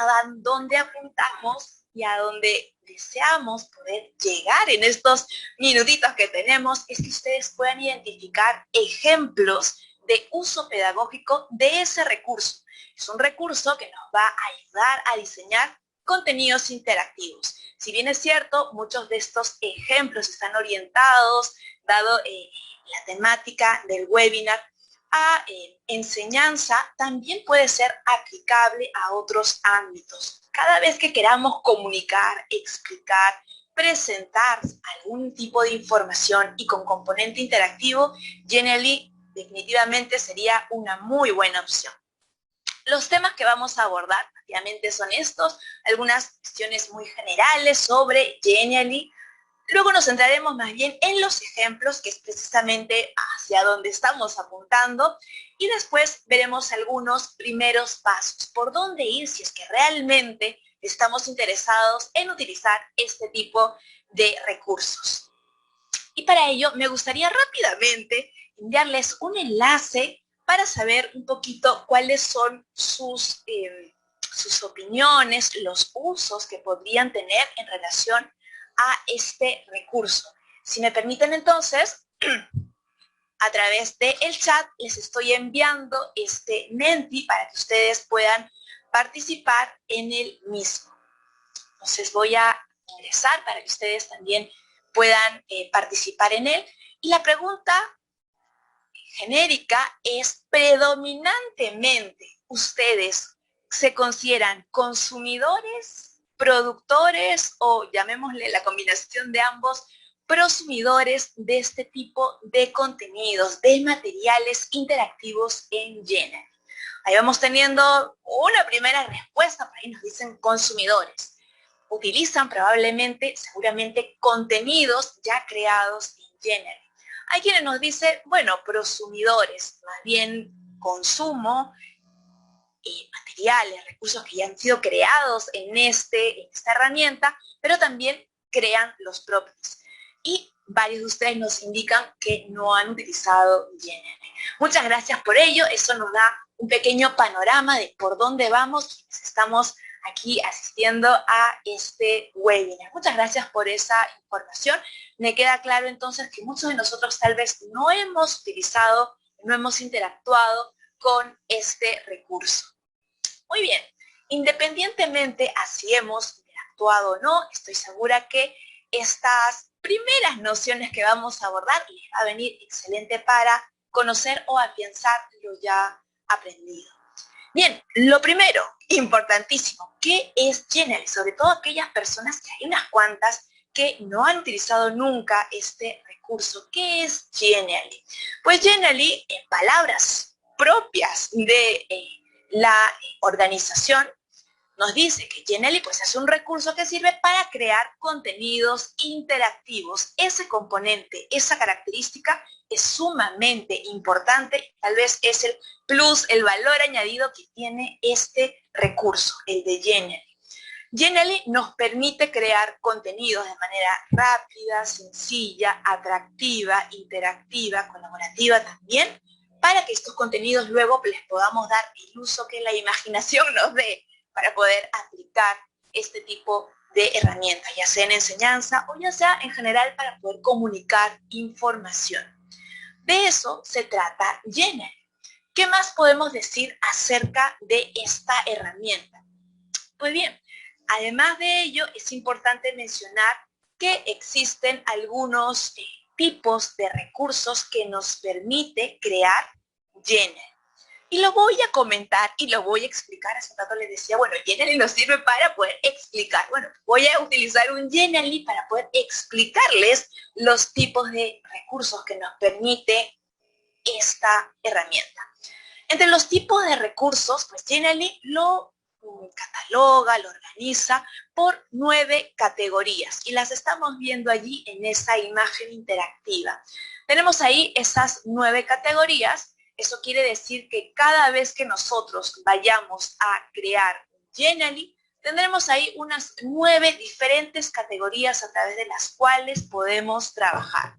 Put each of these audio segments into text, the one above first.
a dónde apuntamos y a dónde deseamos poder llegar en estos minutitos que tenemos es que ustedes puedan identificar ejemplos de uso pedagógico de ese recurso. Es un recurso que nos va a ayudar a diseñar contenidos interactivos. Si bien es cierto, muchos de estos ejemplos están orientados, dado la temática del webinar, a enseñanza, también puede ser aplicable a otros ámbitos. Cada vez que queramos comunicar, explicar, presentar algún tipo de información y con componente interactivo, Genially definitivamente sería una muy buena opción. Los temas que vamos a abordar obviamente son estos, algunas cuestiones muy generales sobre Genially. Luego nos centraremos más bien en los ejemplos, que es precisamente hacia donde estamos apuntando, y después veremos algunos primeros pasos, por dónde ir si es que realmente estamos interesados en utilizar este tipo de recursos. Y para ello me gustaría rápidamente enviarles un enlace para saber un poquito cuáles son sus opiniones, los usos que podrían tener en relación a este recurso. Si me permiten entonces, a través del chat les estoy enviando este Menti para que ustedes puedan participar en el mismo. Entonces voy a ingresar para que ustedes también puedan participar en él. Y la pregunta genérica es: predominantemente, ¿ustedes se consideran consumidores, productores o, llamémosle la combinación de ambos, prosumidores de este tipo de contenidos, de materiales interactivos en Genially? Ahí vamos teniendo una primera respuesta, por ahí nos dicen consumidores. Utilizan probablemente, seguramente, contenidos ya creados en Genially. Hay quienes nos dicen, bueno, prosumidores, más bien consumo, materiales, recursos que ya han sido creados en esta herramienta, pero también crean los propios. Y varios de ustedes nos indican que no han utilizado Genially. Muchas gracias por ello, eso nos da un pequeño panorama de por dónde vamos quienes estamos aquí asistiendo a este webinar. Muchas gracias por esa información. Me queda claro entonces que muchos de nosotros tal vez no hemos utilizado, no hemos interactuado con este recurso. Muy bien, independientemente a si hemos interactuado o no, estoy segura que estas primeras nociones que vamos a abordar les va a venir excelente para conocer o afianzar lo ya aprendido. Bien, lo primero, importantísimo, ¿qué es Genially? Sobre todo aquellas personas, que hay unas cuantas, que no han utilizado nunca este recurso. ¿Qué es Genially? Pues Genially, en palabras propias de la organización, nos dice que Genially pues, es un recurso que sirve para crear contenidos interactivos. Ese componente, esa característica es sumamente importante, tal vez es el plus, el valor añadido que tiene este recurso, el de Genially. Genially nos permite crear contenidos de manera rápida, sencilla, atractiva, interactiva, colaborativa también, para que estos contenidos luego les podamos dar el uso que la imaginación nos dé para poder aplicar este tipo de herramientas, ya sea en enseñanza o ya sea en general para poder comunicar información. De eso se trata Genially. ¿Qué más podemos decir acerca de esta herramienta? Pues bien, además de ello, es importante mencionar que existen algunos tipos de recursos que nos permite crear Genially. Y lo voy a comentar y lo voy a explicar. Hace un rato les decía, bueno, Genially nos sirve para poder explicar. Bueno, voy a utilizar un Genially para poder explicarles los tipos de recursos que nos permite esta herramienta. Entre los tipos de recursos, pues Genially lo cataloga, lo organiza por 9 categorías y las estamos viendo allí en esa imagen interactiva. Tenemos ahí esas 9 categorías. Eso quiere decir que cada vez que nosotros vayamos a crear Genially, tendremos ahí unas 9 diferentes categorías a través de las cuales podemos trabajar.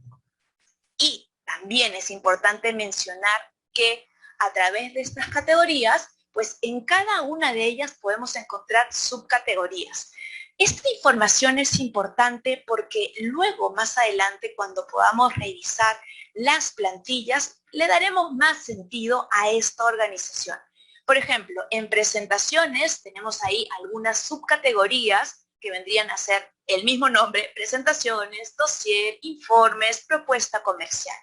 Y también es importante mencionar que a través de estas categorías pues en cada una de ellas podemos encontrar subcategorías. Esta información es importante porque luego, más adelante, cuando podamos revisar las plantillas, le daremos más sentido a esta organización. Por ejemplo, en presentaciones tenemos ahí algunas subcategorías que vendrían a ser el mismo nombre: presentaciones, dossier, informes, propuesta comercial.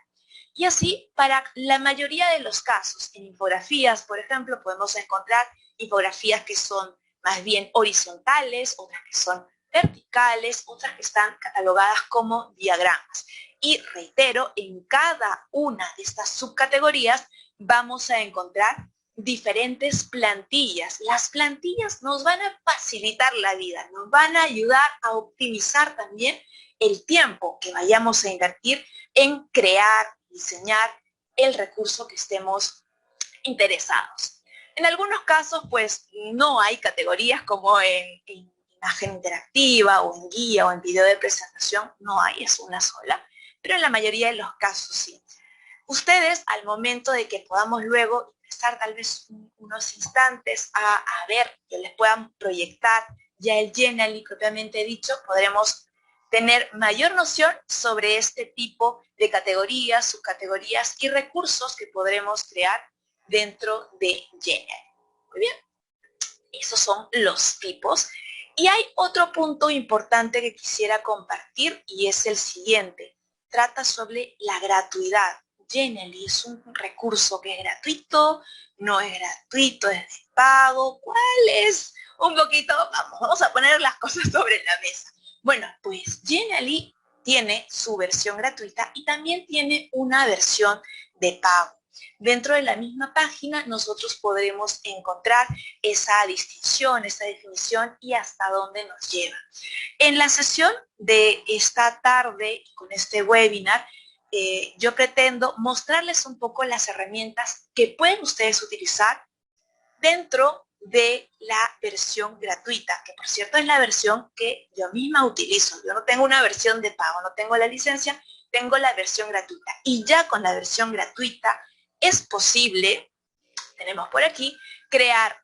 Y así, para la mayoría de los casos, en infografías, por ejemplo, podemos encontrar infografías que son más bien horizontales, otras que son verticales, otras que están catalogadas como diagramas. Y reitero, en cada una de estas subcategorías vamos a encontrar diferentes plantillas. Las plantillas nos van a facilitar la vida, nos van a ayudar a optimizar también el tiempo que vayamos a invertir en crear, diseñar el recurso que estemos interesados. En algunos casos, pues, no hay categorías como en imagen interactiva o en guía o en video de presentación, no hay, es una sola, pero en la mayoría de los casos sí. Ustedes, al momento de que podamos luego empezar tal vez unos instantes a ver, que les puedan proyectar ya el Genially propiamente dicho, podremos tener mayor noción sobre este tipo de categorías, subcategorías y recursos que podremos crear dentro de Genially. Muy bien, esos son los tipos. Y hay otro punto importante que quisiera compartir y es el siguiente. Trata sobre la gratuidad. Genially es un recurso que es gratuito, no es gratuito, es de pago. ¿Cuál es? Un poquito, vamos a poner las cosas sobre la mesa. Bueno, pues Genially tiene su versión gratuita y también tiene una versión de pago. Dentro de la misma página nosotros podremos encontrar esa distinción, esa definición y hasta dónde nos lleva. En la sesión de esta tarde, con este webinar, yo pretendo mostrarles un poco las herramientas que pueden ustedes utilizar dentro de la versión gratuita, que por cierto es la versión que yo misma utilizo. Yo no tengo una versión de pago, no tengo la licencia, tengo la versión gratuita. Y ya con la versión gratuita es posible, tenemos por aquí, crear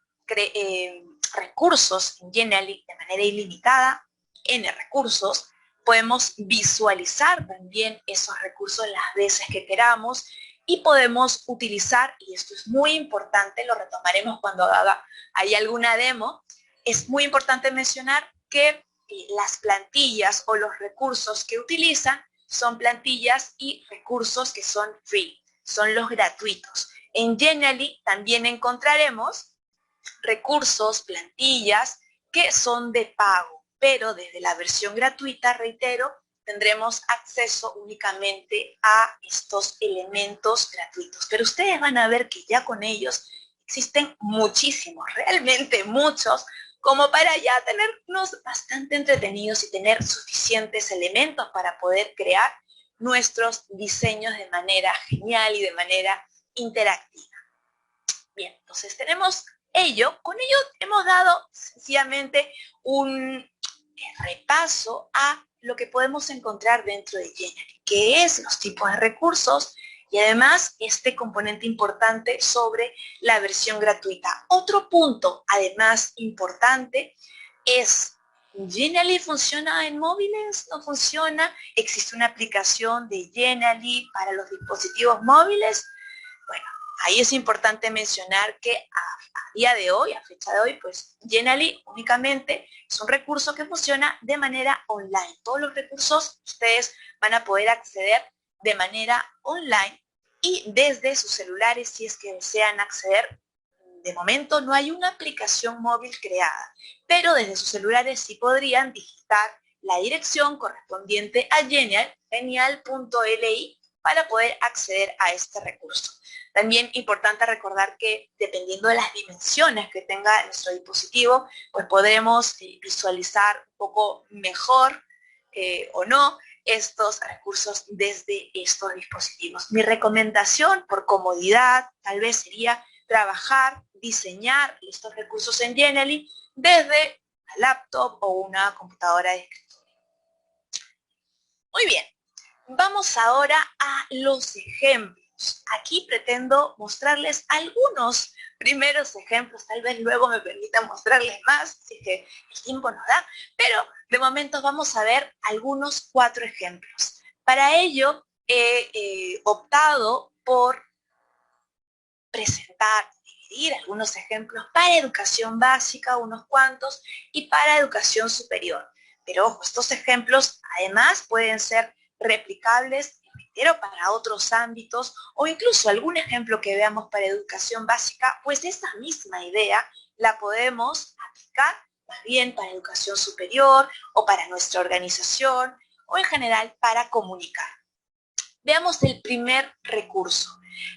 recursos en Genially de manera ilimitada, N recursos. Podemos visualizar también esos recursos las veces que queramos y podemos utilizar, y esto es muy importante, lo retomaremos cuando haya alguna demo, es muy importante mencionar que las plantillas o los recursos que utilizan son plantillas y recursos que son free, son los gratuitos. En Genially también encontraremos recursos, plantillas que son de pago, pero desde la versión gratuita, reitero, tendremos acceso únicamente a estos elementos gratuitos. Pero ustedes van a ver que ya con ellos existen muchísimos, realmente muchos, como para ya tenernos bastante entretenidos y tener suficientes elementos para poder crear nuestros diseños de manera genial y de manera interactiva. Bien, entonces tenemos ello. Con ello hemos dado sencillamente un repaso a lo que podemos encontrar dentro de Genially, que es los tipos de recursos y además este componente importante sobre la versión gratuita. Otro punto, además importante, es ¿Genially funciona en móviles? ¿No funciona? ¿Existe una aplicación de Genially para los dispositivos móviles? Bueno, ahí es importante mencionar que a día de hoy, a fecha de hoy, pues Genially únicamente es un recurso que funciona de manera online. Todos los recursos ustedes van a poder acceder de manera online y desde sus celulares si es que desean acceder. De momento no hay una aplicación móvil creada, pero desde sus celulares sí podrían digitar la dirección correspondiente a genial.li para poder acceder a este recurso. También importante recordar que dependiendo de las dimensiones que tenga nuestro dispositivo, pues podremos visualizar un poco mejor o no estos recursos desde estos dispositivos. Mi recomendación por comodidad tal vez sería trabajar, diseñar estos recursos en Genially desde una laptop o una computadora de escritorio. Muy bien, vamos ahora a los ejemplos. cuentos. Aquí pretendo mostrarles algunos primeros ejemplos, tal vez luego me permita mostrarles más, si es que el tiempo nos da, pero de momento vamos a ver algunos 4 ejemplos. Para ello he optado por presentar, dividir algunos ejemplos para educación básica, unos cuantos, y para educación superior. Pero ojo, estos ejemplos además pueden ser replicables, reitero, para otros ámbitos, o incluso algún ejemplo que veamos para educación básica, pues esta misma idea la podemos aplicar más bien para educación superior, o para nuestra organización, o en general para comunicar. Veamos el primer recurso.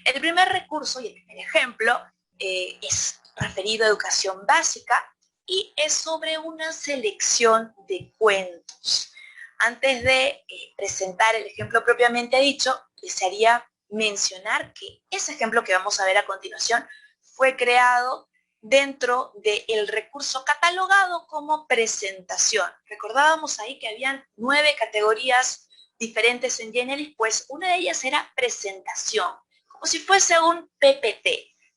El primer recurso y el primer ejemplo es referido a educación básica y es sobre una selección de cuentos. Antes de presentar el ejemplo propiamente dicho, desearía mencionar que ese ejemplo que vamos a ver a continuación fue creado dentro del recurso catalogado como presentación. Recordábamos ahí que habían 9 categorías diferentes en Genially, pues una de ellas era presentación, como si fuese un PPT,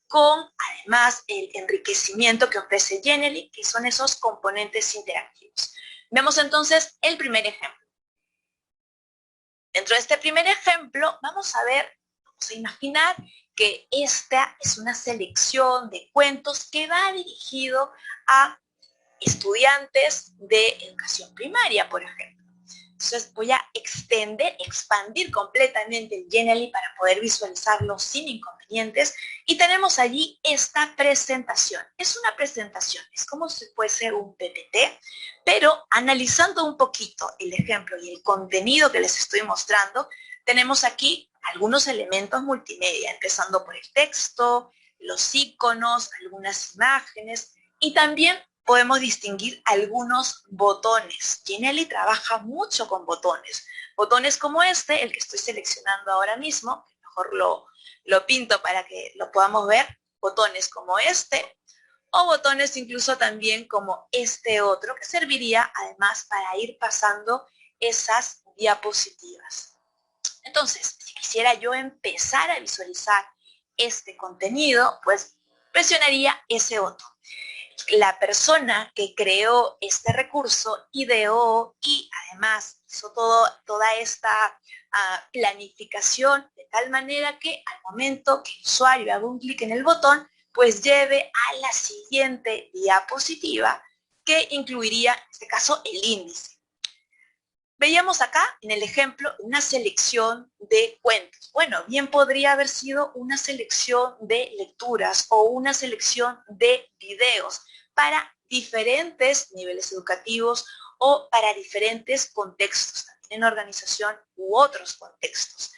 con además el enriquecimiento que ofrece Genially, que son esos componentes interactivos. Veamos entonces el primer ejemplo. Dentro de este primer ejemplo vamos a imaginar que esta es una selección de cuentos que va dirigido a estudiantes de educación primaria, por ejemplo. Entonces voy a expandir completamente el Genially para poder visualizarlo sin inconvenientes. Y tenemos allí esta presentación. Es una presentación, es como si fuese un PPT, pero analizando un poquito el ejemplo y el contenido que les estoy mostrando, tenemos aquí algunos elementos multimedia, empezando por el texto, los iconos, algunas imágenes y también podemos distinguir algunos botones. Genially trabaja mucho con botones. Botones como este, el que estoy seleccionando ahora mismo, mejor lo pinto para que lo podamos ver, botones como este, o botones incluso también como este otro, que serviría además para ir pasando esas diapositivas. Entonces, si quisiera yo empezar a visualizar este contenido, pues presionaría ese botón. La persona que creó este recurso ideó y además hizo toda esta planificación de tal manera que al momento que el usuario haga un clic en el botón, pues lleve a la siguiente diapositiva que incluiría, en este caso, el índice. Veíamos acá en el ejemplo una selección de cuentos. Bueno, bien podría haber sido una selección de lecturas o una selección de videos para diferentes niveles educativos o para diferentes contextos, también en organización u otros contextos.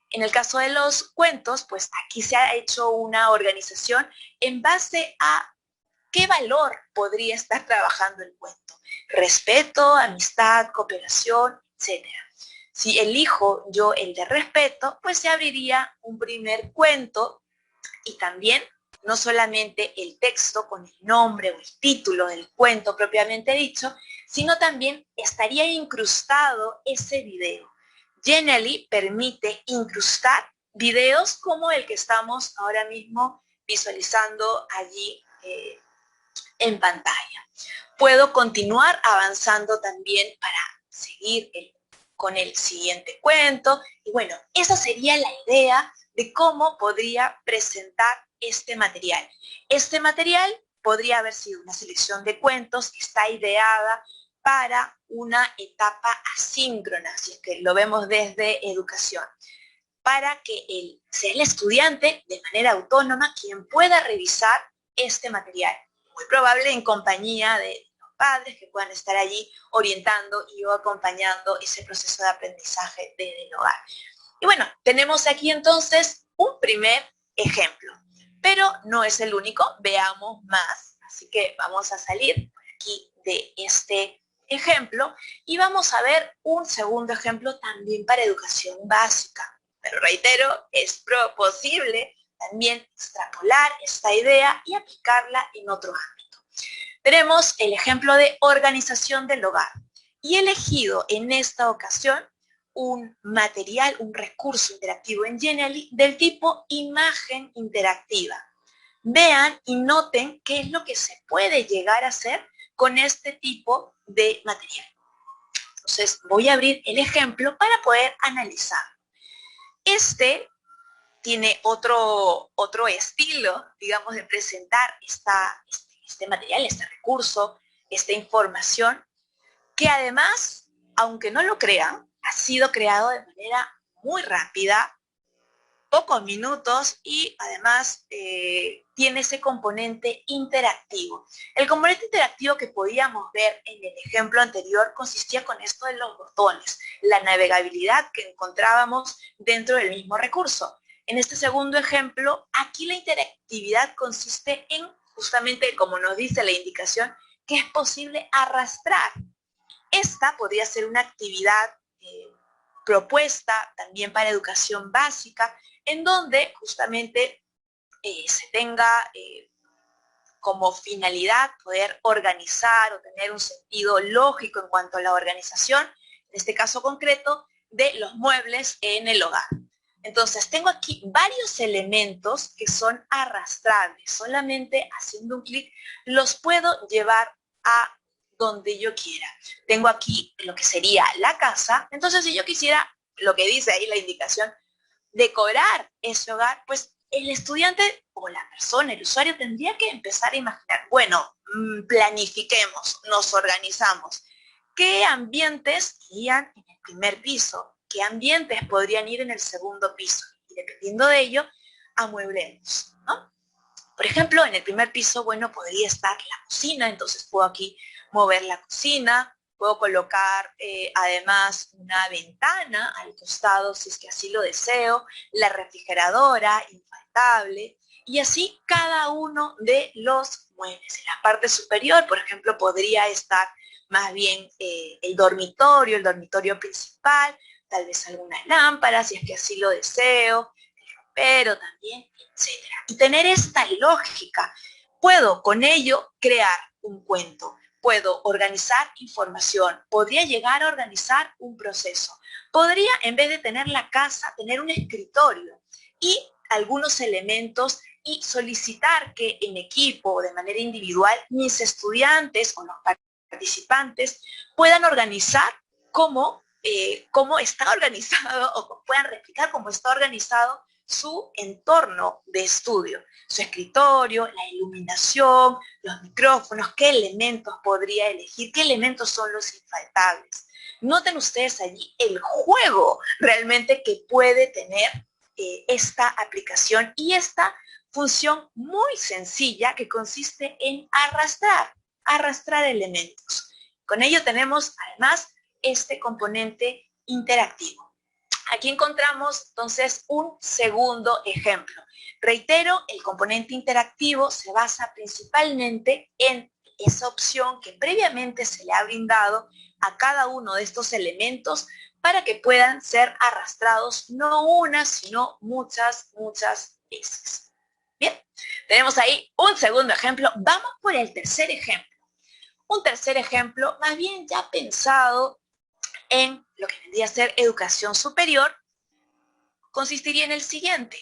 En el caso de los cuentos, pues aquí se ha hecho una organización en base a qué valor podría estar trabajando el cuento. Respeto, amistad, cooperación, etc. Si elijo yo el de respeto, pues se abriría un primer cuento y también no solamente el texto con el nombre o el título del cuento propiamente dicho, sino también estaría incrustado ese video. Genially permite incrustar videos como el que estamos ahora mismo visualizando allí en pantalla. Puedo continuar avanzando también para seguir con el siguiente cuento. Y bueno, esa sería la idea de cómo podría presentar este material. Este material podría haber sido una selección de cuentos que está ideada para una etapa asíncrona, si es que lo vemos desde educación, para que sea el estudiante de manera autónoma quien pueda revisar este material. Muy probable en compañía de los padres que puedan estar allí orientando y o acompañando ese proceso de aprendizaje desde el hogar. Y bueno, tenemos aquí entonces un primer ejemplo, pero no es el único, veamos más. Así que vamos a salir por aquí de este ejemplo y vamos a ver un segundo ejemplo también para educación básica. Pero reitero, es posible también extrapolar esta idea y aplicarla en otro ámbito. Tenemos el ejemplo de organización del hogar y he elegido en esta ocasión un material, un recurso interactivo en Genially del tipo imagen interactiva. Vean y noten qué es lo que se puede llegar a hacer con este tipo de material. Entonces, voy a abrir el ejemplo para poder analizar. Este tiene otro estilo, digamos, de presentar este material, este recurso, esta información, que además, aunque no lo crean, ha sido creado de manera muy rápida, pocos minutos, y además tiene ese componente interactivo. El componente interactivo que podíamos ver en el ejemplo anterior consistía con esto de los botones, la navegabilidad que encontrábamos dentro del mismo recurso. En este segundo ejemplo, aquí la interactividad consiste en, justamente como nos dice la indicación, que es posible arrastrar. Esta podría ser una actividad propuesta también para educación básica, en donde justamente se tenga como finalidad poder organizar o tener un sentido lógico en cuanto a la organización, en este caso concreto, de los muebles en el hogar. Entonces, tengo aquí varios elementos que son arrastrables. Solamente haciendo un clic los puedo llevar a donde yo quiera. Tengo aquí lo que sería la casa. Entonces, si yo quisiera, lo que dice ahí la indicación, decorar ese hogar, pues el estudiante o la persona, el usuario, tendría que empezar a imaginar, bueno, planifiquemos, nos organizamos. ¿Qué ambientes irían en el primer piso? ¿Qué ambientes podrían ir en el segundo piso? Y dependiendo de ello, amueblemos, ¿no? Por ejemplo, en el primer piso, bueno, podría estar la cocina, entonces puedo aquí mover la cocina, puedo colocar además una ventana al costado si es que así lo deseo, la refrigeradora, infaltable, y así cada uno de los muebles. En la parte superior, por ejemplo, podría estar más bien el dormitorio principal, tal vez algunas lámparas, si es que así lo deseo, el ropero también, etcétera. Y tener esta lógica, puedo con ello crear un cuento, puedo organizar información, podría llegar a organizar un proceso, podría, en vez de tener la casa, tener un escritorio y algunos elementos y solicitar que en equipo o de manera individual mis estudiantes o los participantes puedan organizar cómo está organizado o puedan replicar cómo está organizado su entorno de estudio, su escritorio, la iluminación, los micrófonos, qué elementos podría elegir, qué elementos son los infaltables. Noten ustedes allí el juego realmente que puede tener esta aplicación y esta función muy sencilla que consiste en arrastrar elementos. Con ello tenemos además este componente interactivo. Aquí encontramos entonces un segundo ejemplo. Reitero, el componente interactivo se basa principalmente en esa opción que previamente se le ha brindado a cada uno de estos elementos para que puedan ser arrastrados no una, sino muchas veces. Bien, tenemos ahí un segundo ejemplo. Vamos por el tercer ejemplo. Un tercer ejemplo, más bien ya pensado en lo que vendría a ser educación superior, consistiría en el siguiente.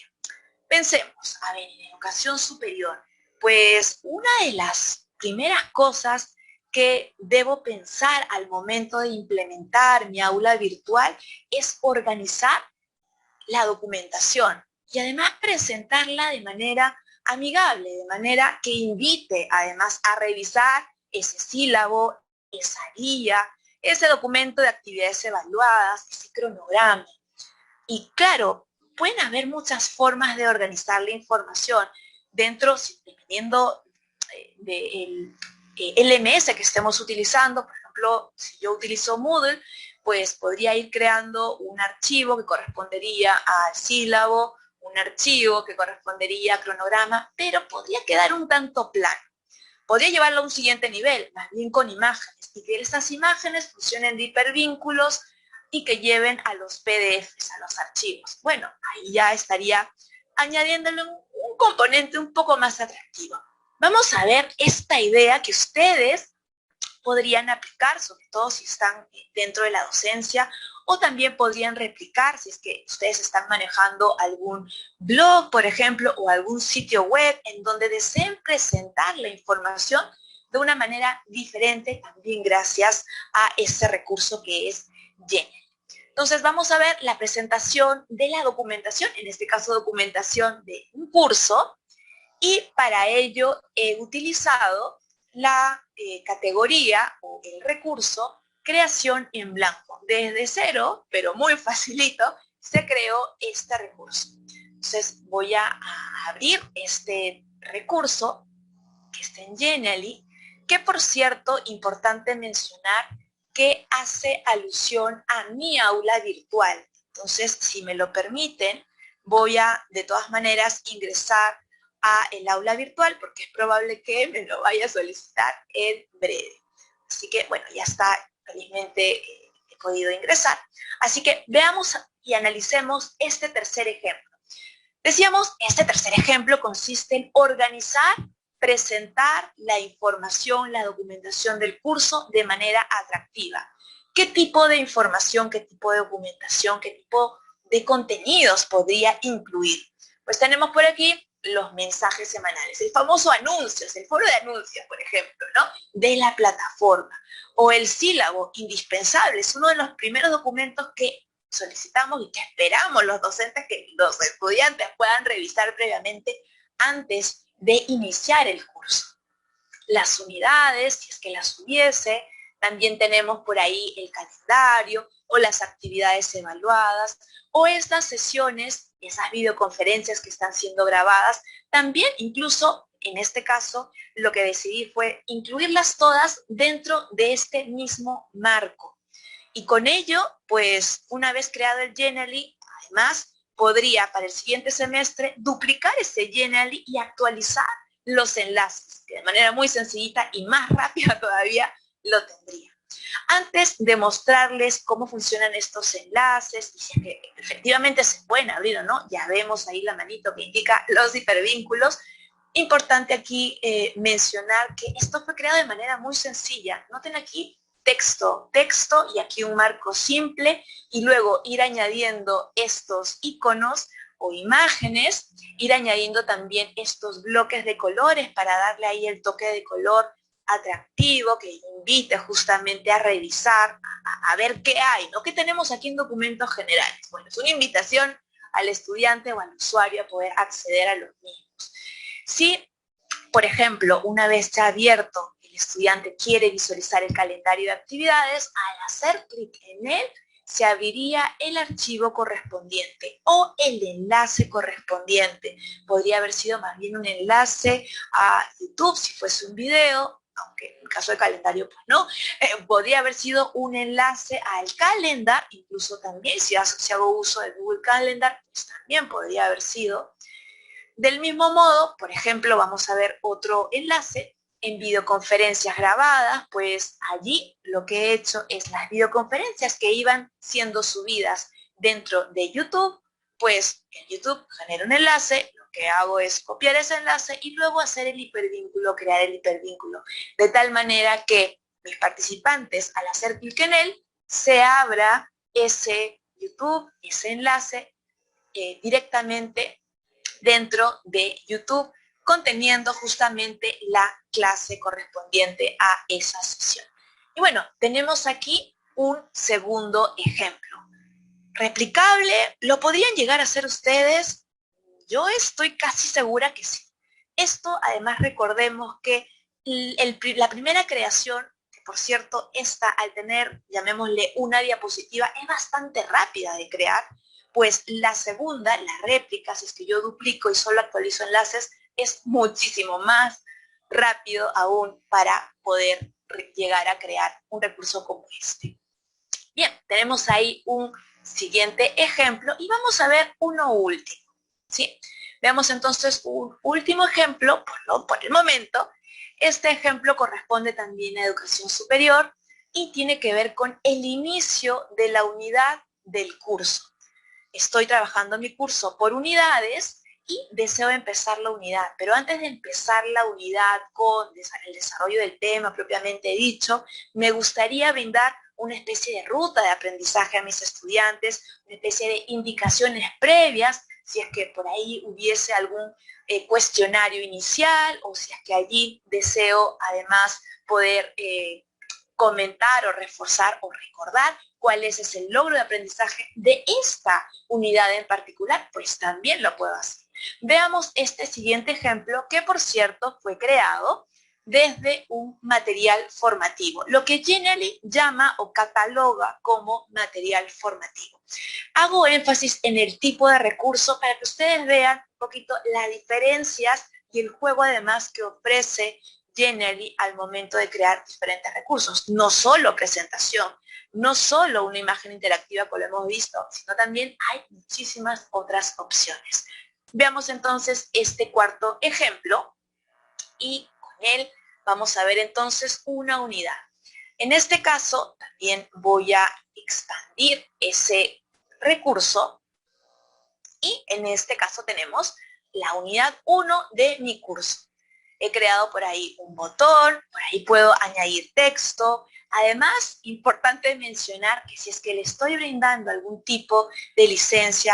Pensemos, a ver, en educación superior, pues una de las primeras cosas que debo pensar al momento de implementar mi aula virtual es organizar la documentación y además presentarla de manera amigable, de manera que invite además a revisar ese sílabo, esa guía, ese documento de actividades evaluadas, ese cronograma. Y claro, pueden haber muchas formas de organizar la información dentro, dependiendo del LMS que estemos utilizando. Por ejemplo, si yo utilizo Moodle, pues podría ir creando un archivo que correspondería al sílabo, un archivo que correspondería a cronograma, pero podría quedar un tanto plano. Podría llevarlo a un siguiente nivel, más bien con imágenes, y que estas imágenes funcionen de hipervínculos y que lleven a los PDFs, a los archivos. Bueno, ahí ya estaría añadiéndole un componente un poco más atractivo. Vamos a ver esta idea que ustedes podrían aplicar, sobre todo si están dentro de la docencia, o también podrían replicar si es que ustedes están manejando algún blog, por ejemplo, o algún sitio web en donde deseen presentar la información de una manera diferente, también gracias a este recurso que es Genially. Entonces vamos a ver la presentación de la documentación, en este caso documentación de un curso, y para ello he utilizado la categoría o el recurso creación en blanco. Desde cero, pero muy facilito, se creó este recurso. Entonces voy a abrir este recurso que está en Genially, que por cierto, importante mencionar que hace alusión a mi aula virtual. Entonces, si me lo permiten, voy a de todas maneras ingresar a el aula virtual porque es probable que me lo vaya a solicitar en breve. Así que, bueno, ya está, felizmente he podido ingresar. Así que veamos y analicemos este tercer ejemplo. Decíamos, este tercer ejemplo consiste en organizar, presentar la información, la documentación del curso de manera atractiva. ¿Qué tipo de información, qué tipo de documentación, qué tipo de contenidos podría incluir? Pues tenemos por aquí los mensajes semanales, el famoso anuncios, el foro de anuncios, por ejemplo, ¿no? De la plataforma. O el sílabo indispensable, es uno de los primeros documentos que solicitamos y que esperamos los docentes que los estudiantes puedan revisar previamente antes de iniciar el curso. Las unidades, si es que las hubiese, también tenemos por ahí el calendario o las actividades evaluadas o estas sesiones, esas videoconferencias que están siendo grabadas, también incluso en este caso lo que decidí fue incluirlas todas dentro de este mismo marco. Y con ello, pues una vez creado el Genially, además podría para el siguiente semestre duplicar ese Genially y actualizar los enlaces, que de manera muy sencillita y más rápida todavía lo tendría. Antes de mostrarles cómo funcionan estos enlaces y si es que efectivamente se pueden abrir o no, ya vemos ahí la manito que indica los hipervínculos. Importante aquí mencionar que esto fue creado de manera muy sencilla. Noten aquí texto, texto y aquí un marco simple y luego ir añadiendo estos iconos o imágenes, ir añadiendo también estos bloques de colores para darle ahí el toque de color atractivo que invite justamente a revisar, a ver qué hay, ¿no? ¿Qué tenemos aquí en documentos generales? Bueno, es una invitación al estudiante o al usuario a poder acceder a los mismos. Si, por ejemplo, una vez ya abierto, el estudiante quiere visualizar el calendario de actividades, al hacer clic en él, se abriría el archivo correspondiente o el enlace correspondiente. Podría haber sido más bien un enlace a YouTube si fuese un video, aunque en el caso del calendario pues no. Podría haber sido un enlace al calendar, incluso también si hago uso de Google Calendar, pues también podría haber sido. Del mismo modo, por ejemplo, vamos a ver otro enlace en videoconferencias grabadas, pues allí lo que he hecho es las videoconferencias que iban siendo subidas dentro de YouTube, pues en YouTube genero un enlace, lo que hago es copiar ese enlace y luego hacer el hipervínculo, crear el hipervínculo, de tal manera que mis participantes al hacer clic en él, se abra ese YouTube, ese enlace directamente dentro de YouTube, conteniendo justamente la clase correspondiente a esa sesión. Y bueno, tenemos aquí un segundo ejemplo. ¿Replicable? ¿Lo podrían llegar a hacer ustedes? Yo estoy casi segura que sí. Esto, además, recordemos que la primera creación, que por cierto, esta al tener, llamémosle, una diapositiva, es bastante rápida de crear, pues la segunda, la réplica, si es que yo duplico y solo actualizo enlaces, es muchísimo más rápido aún para poder llegar a crear un recurso como este. Bien, tenemos ahí un siguiente ejemplo y vamos a ver uno último, ¿sí? Veamos entonces un último ejemplo, por el momento. Este ejemplo corresponde también a educación superior y tiene que ver con el inicio de la unidad del curso. Estoy trabajando mi curso por unidades y deseo empezar la unidad. Pero antes de empezar la unidad con el desarrollo del tema propiamente dicho, me gustaría brindar una especie de ruta de aprendizaje a mis estudiantes, una especie de indicaciones previas, si es que por ahí hubiese algún cuestionario inicial o si es que allí deseo además poder comentar o reforzar o recordar cuál es ese logro de aprendizaje de esta unidad en particular, pues también lo puedo hacer. Veamos este siguiente ejemplo que, por cierto, fue creado desde un material formativo, lo que Genially llama o cataloga como material formativo. Hago énfasis en el tipo de recurso para que ustedes vean un poquito las diferencias y el juego además que ofrece Genially al momento de crear diferentes recursos. No solo presentación, no solo una imagen interactiva como lo hemos visto, sino también hay muchísimas otras opciones. Veamos entonces este cuarto ejemplo y con él vamos a ver entonces una unidad. En este caso también voy a expandir ese recurso y en este caso tenemos la unidad 1 de mi curso. He creado por ahí un botón, por ahí puedo añadir texto. Además, importante mencionar que si es que le estoy brindando algún tipo de licencia,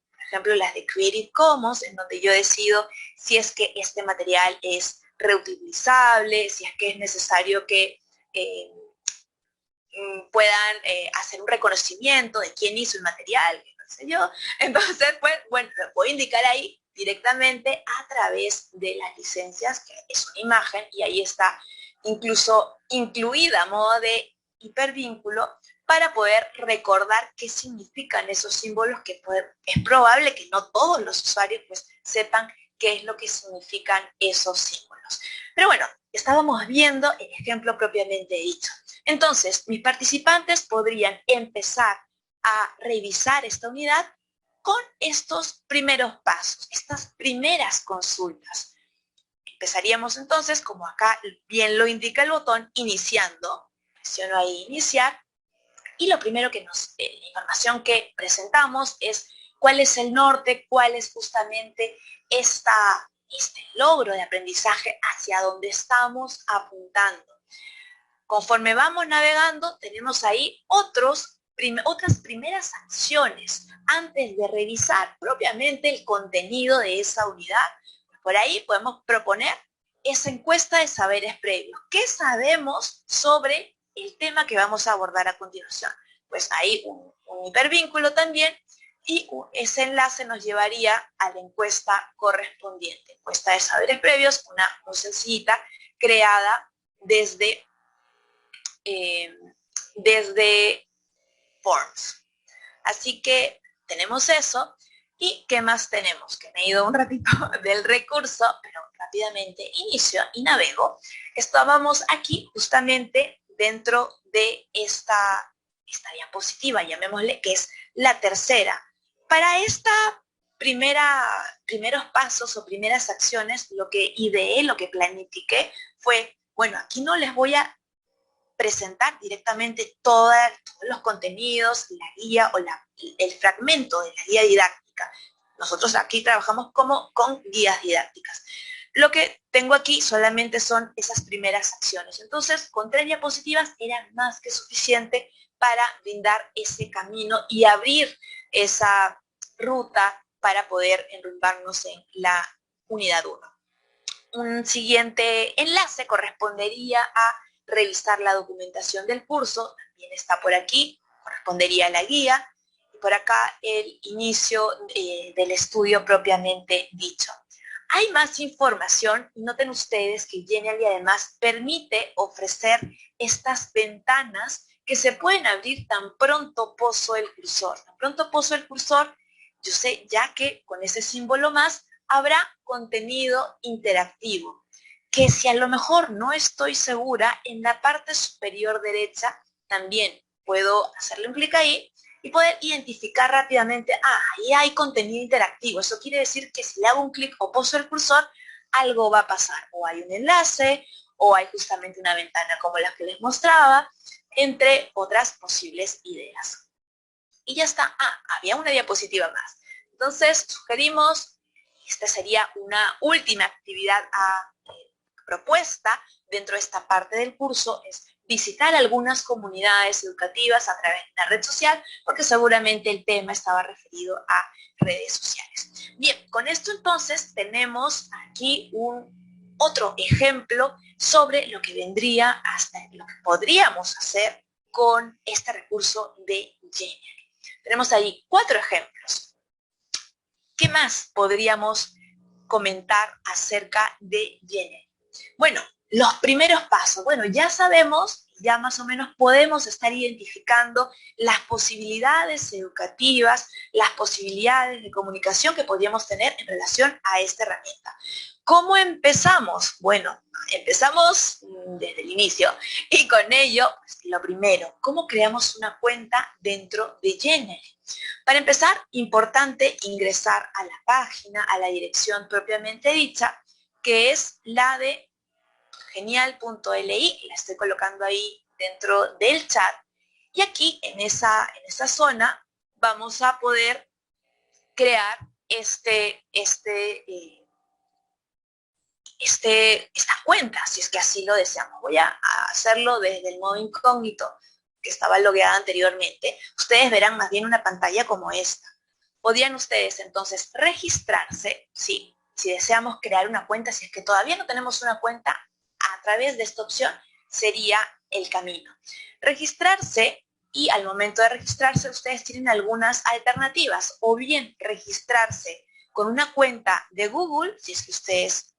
por ejemplo las de Creative Commons, en donde yo decido si es que este material es reutilizable, si es que es necesario que puedan hacer un reconocimiento de quién hizo el material, no sé yo. Entonces, pues, bueno, lo puedo indicar ahí directamente a través de las licencias, que es una imagen, y ahí está incluso incluida a modo de hipervínculo para poder recordar qué significan esos símbolos, que es probable que no todos los usuarios pues sepan qué es lo que significan esos símbolos. Pero bueno, estábamos viendo el ejemplo propiamente dicho. Entonces, mis participantes podrían empezar a revisar esta unidad con estos primeros pasos, estas primeras consultas. Empezaríamos entonces, como acá bien lo indica el botón, iniciando. Presiono ahí iniciar y lo primero que la información que presentamos es cuál es el norte, cuál es justamente este logro de aprendizaje hacia donde estamos apuntando. Conforme vamos navegando, tenemos ahí otras primeras acciones antes de revisar propiamente el contenido de esa unidad. Por ahí podemos proponer esa encuesta de saberes previos. ¿Qué sabemos sobre el tema que vamos a abordar a continuación? Pues ahí un hipervínculo también y ese enlace nos llevaría a la encuesta correspondiente. Encuesta de saberes previos, una muy sencillita, creada desde Forms. Así que tenemos eso. ¿Y qué más tenemos? Que me he ido un ratito del recurso, pero rápidamente inicio y navego. Estábamos aquí justamente dentro de esta diapositiva, llamémosle, que es la tercera. Para esta primeros pasos o primeras acciones, lo que ideé, lo que planifiqué fue, bueno, aquí no les voy a presentar directamente todos los contenidos, la guía o el fragmento de la guía didáctica. Nosotros aquí trabajamos con guías didácticas. Lo que tengo aquí solamente son esas primeras acciones. Entonces, con 3 diapositivas era más que suficiente para brindar ese camino y abrir esa ruta para poder enrumbarnos en la unidad 1. Un siguiente enlace correspondería a revisar la documentación del curso, también está por aquí, correspondería a la guía, y por acá el inicio del estudio propiamente dicho. Hay más información, y noten ustedes que Genially además permite ofrecer estas ventanas que se pueden abrir tan pronto poso el cursor. Tan pronto poso el cursor, yo sé ya que con ese símbolo más habrá contenido interactivo, que si a lo mejor no estoy segura, en la parte superior derecha también puedo hacerle un clic ahí y poder identificar rápidamente, ahí hay contenido interactivo. Eso quiere decir que si le hago un clic o poso el cursor, algo va a pasar. O hay un enlace, o hay justamente una ventana como la que les mostraba, entre otras posibles ideas. Y ya está. Había una diapositiva más. Entonces, sugerimos esta sería una última actividad propuesta dentro de esta parte del curso, es visitar algunas comunidades educativas a través de una red social, porque seguramente el tema estaba referido a redes sociales. Bien, con esto entonces tenemos aquí otro ejemplo sobre lo que vendría hasta lo que podríamos hacer con este recurso de Genially. Tenemos ahí 4 ejemplos. ¿Qué más podríamos comentar acerca de Genially? Bueno, los primeros pasos. Bueno, ya sabemos, ya más o menos podemos estar identificando las posibilidades educativas, las posibilidades de comunicación que podríamos tener en relación a esta herramienta. ¿Cómo empezamos? Bueno, empezamos desde el inicio y con ello, pues, lo primero, ¿cómo creamos una cuenta dentro de Genially? Para empezar, importante ingresar a la página, a la dirección propiamente dicha, que es la de genial.li, la estoy colocando ahí dentro del chat, y aquí en esa zona vamos a poder crear esta cuenta, si es que así lo deseamos. Voy a hacerlo desde el modo incógnito que estaba logueada anteriormente. Ustedes verán más bien una pantalla como esta. Podrían ustedes entonces registrarse, ¿sí? Si deseamos crear una cuenta, si es que todavía no tenemos una cuenta, a través de esta opción sería el camino. Registrarse, y al momento de registrarse ustedes tienen algunas alternativas, o bien registrarse con una cuenta de Google, si es que ustedes